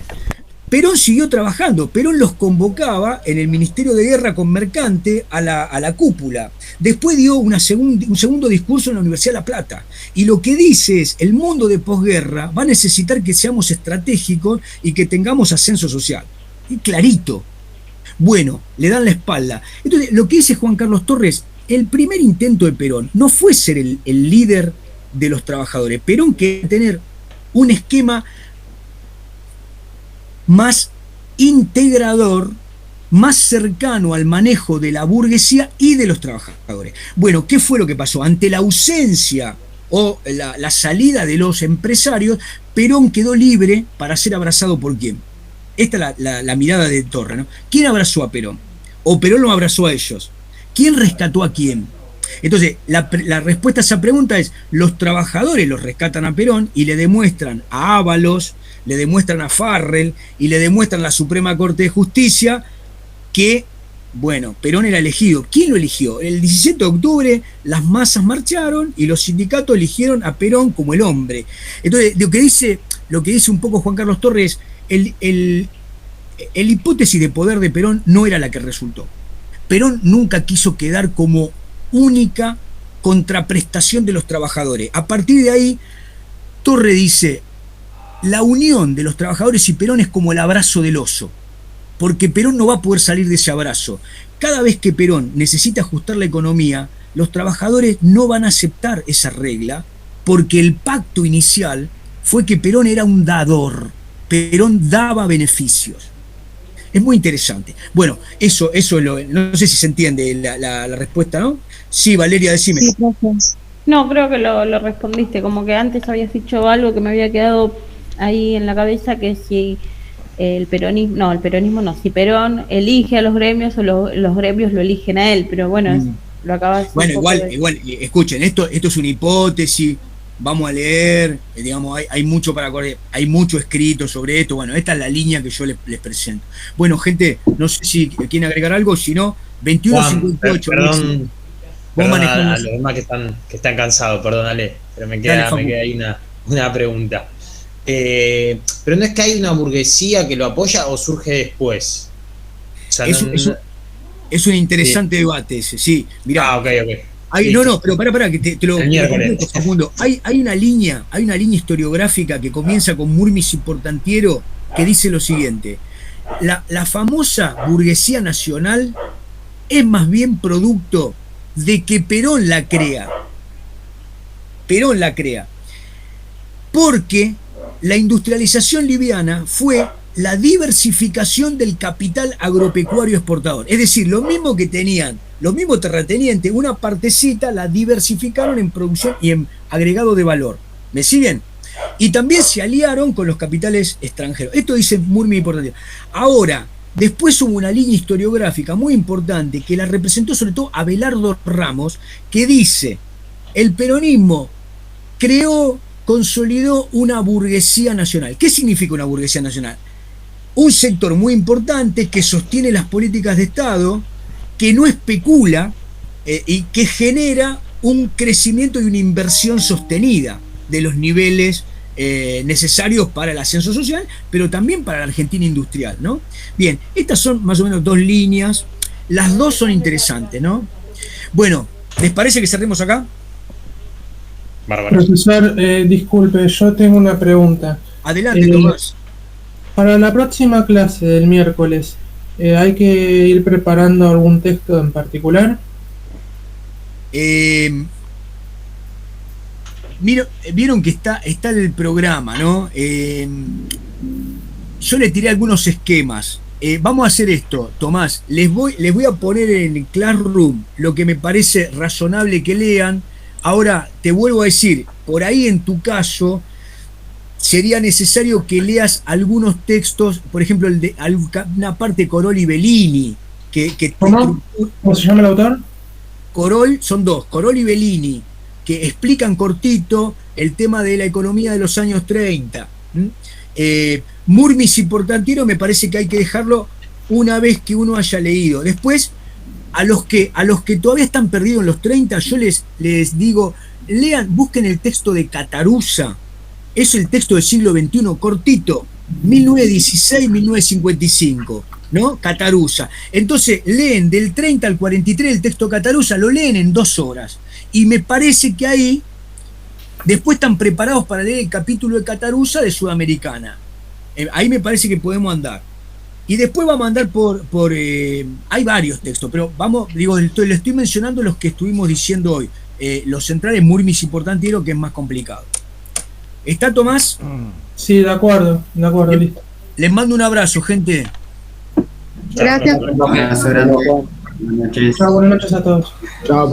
Perón siguió trabajando, Perón los convocaba en el Ministerio de Guerra con Mercante a la cúpula. Después dio un segundo discurso en la Universidad de La Plata. Y lo que dice es, el mundo de posguerra va a necesitar que seamos estratégicos y que tengamos ascenso social. Y clarito. Bueno, le dan la espalda. Entonces, lo que dice Juan Carlos Torres, el primer intento de Perón no fue ser el líder de los trabajadores. Perón quería tener un esquema más integrador, más cercano al manejo de la burguesía y de los trabajadores. Bueno, ¿qué fue lo que pasó? Ante la ausencia o la salida de los empresarios, Perón quedó libre para ser abrazado por quién. Esta es la mirada de Torres, ¿no? ¿Quién abrazó a Perón? ¿O Perón lo abrazó a ellos? ¿Quién rescató a quién? Entonces, la respuesta a esa pregunta es, los trabajadores los rescatan a Perón y le demuestran a Ábalos, le demuestran a Farrell y le demuestran a la Suprema Corte de Justicia que, bueno, Perón era elegido. ¿Quién lo eligió? El 17 de octubre las masas marcharon y los sindicatos eligieron a Perón como el hombre. Entonces, lo que dice un poco Juan Carlos Torres, el hipótesis de poder de Perón no era la que resultó. Perón nunca quiso quedar como única contraprestación de los trabajadores. A partir de ahí, Torres dice, la unión de los trabajadores y Perón es como el abrazo del oso, porque Perón no va a poder salir de ese abrazo. Cada vez que Perón necesita ajustar la economía, los trabajadores no van a aceptar esa regla, porque el pacto inicial fue que Perón era un dador, Perón daba beneficios. Es muy interesante. Bueno, eso es no sé si se entiende la respuesta, ¿no? Sí, Valeria, decime.
Sí, gracias. No, creo que lo respondiste, como que antes habías dicho algo que me había quedado ahí en la cabeza, que si el peronismo no, si Perón elige a los gremios o los gremios lo eligen a él, pero bueno, lo acabas de
Bueno, igual, escuchen, esto es una hipótesis, vamos a leer, digamos, hay mucho para correr, hay mucho escrito sobre esto, bueno, esta es la línea que yo les presento. Bueno, gente, no sé si quieren agregar algo, si no, 21:58.
Perdón a los demás que están cansados, perdónale, pero me queda ahí una pregunta. Pero no es que hay una burguesía que lo apoya o surge después. O sea,
es un interesante debate ese, sí. Mirá,
ok.
Pero pará, que te lo confundo. Hay una línea historiográfica que comienza con Murmis y Portantiero que dice lo siguiente: la famosa burguesía nacional es más bien producto de que Perón la crea. Porque la industrialización liviana fue la diversificación del capital agropecuario exportador. Es decir, lo mismo que tenían los mismos terratenientes, una partecita la diversificaron en producción y en agregado de valor. ¿Me siguen? Y también se aliaron con los capitales extranjeros. Esto dice muy importante. Ahora, después hubo una línea historiográfica muy importante que la representó sobre todo Abelardo Ramos, que dice: el peronismo consolidó una burguesía nacional. ¿Qué significa una burguesía nacional? Un sector muy importante que sostiene las políticas de Estado, que no especula y que genera un crecimiento y una inversión sostenida de los niveles necesarios para el ascenso social, pero también para la Argentina industrial, ¿no? Bien, estas son más o menos dos líneas, las dos son interesantes, ¿no? Bueno, ¿les parece que cerremos acá?
Bárbaro. Profesor, disculpe, yo tengo una pregunta.
Adelante, Tomás.
Para la próxima clase del miércoles, ¿hay que ir preparando algún texto en particular?
Vieron que está el programa, ¿no? Yo le tiré algunos esquemas. Vamos a hacer esto, Tomás. Les voy a poner en el Classroom lo que me parece razonable que lean. Ahora, te vuelvo a decir, por ahí en tu caso sería necesario que leas algunos textos, por ejemplo, una parte de Corol y Bellini.
¿Cómo se llama el autor?
Son dos, Corol y Bellini, que explican cortito el tema de la economía de los años 30. Murmis y Portantiero me parece que hay que dejarlo una vez que uno haya leído. Después, a los que todavía están perdidos en los 30, yo les digo, busquen el texto de Catarusa. Es el texto del siglo XXI, cortito, 1916-1955, ¿no? Catarusa. Entonces, leen del 30 al 43 el texto de Catarusa, lo leen en 2 horas. Y me parece que ahí, después están preparados para leer el capítulo de Catarusa de Sudamericana. Ahí me parece que podemos andar. Y después vamos a andar hay varios textos, pero le estoy mencionando los que estuvimos diciendo hoy. Los centrales, Murmis y Portantiero, que es más complicado. ¿Está, Tomás?
Sí, de acuerdo, listo.
Les mando un abrazo, gente.
Gracias.
Buenas noches.
Buenas noches a todos.
Chao.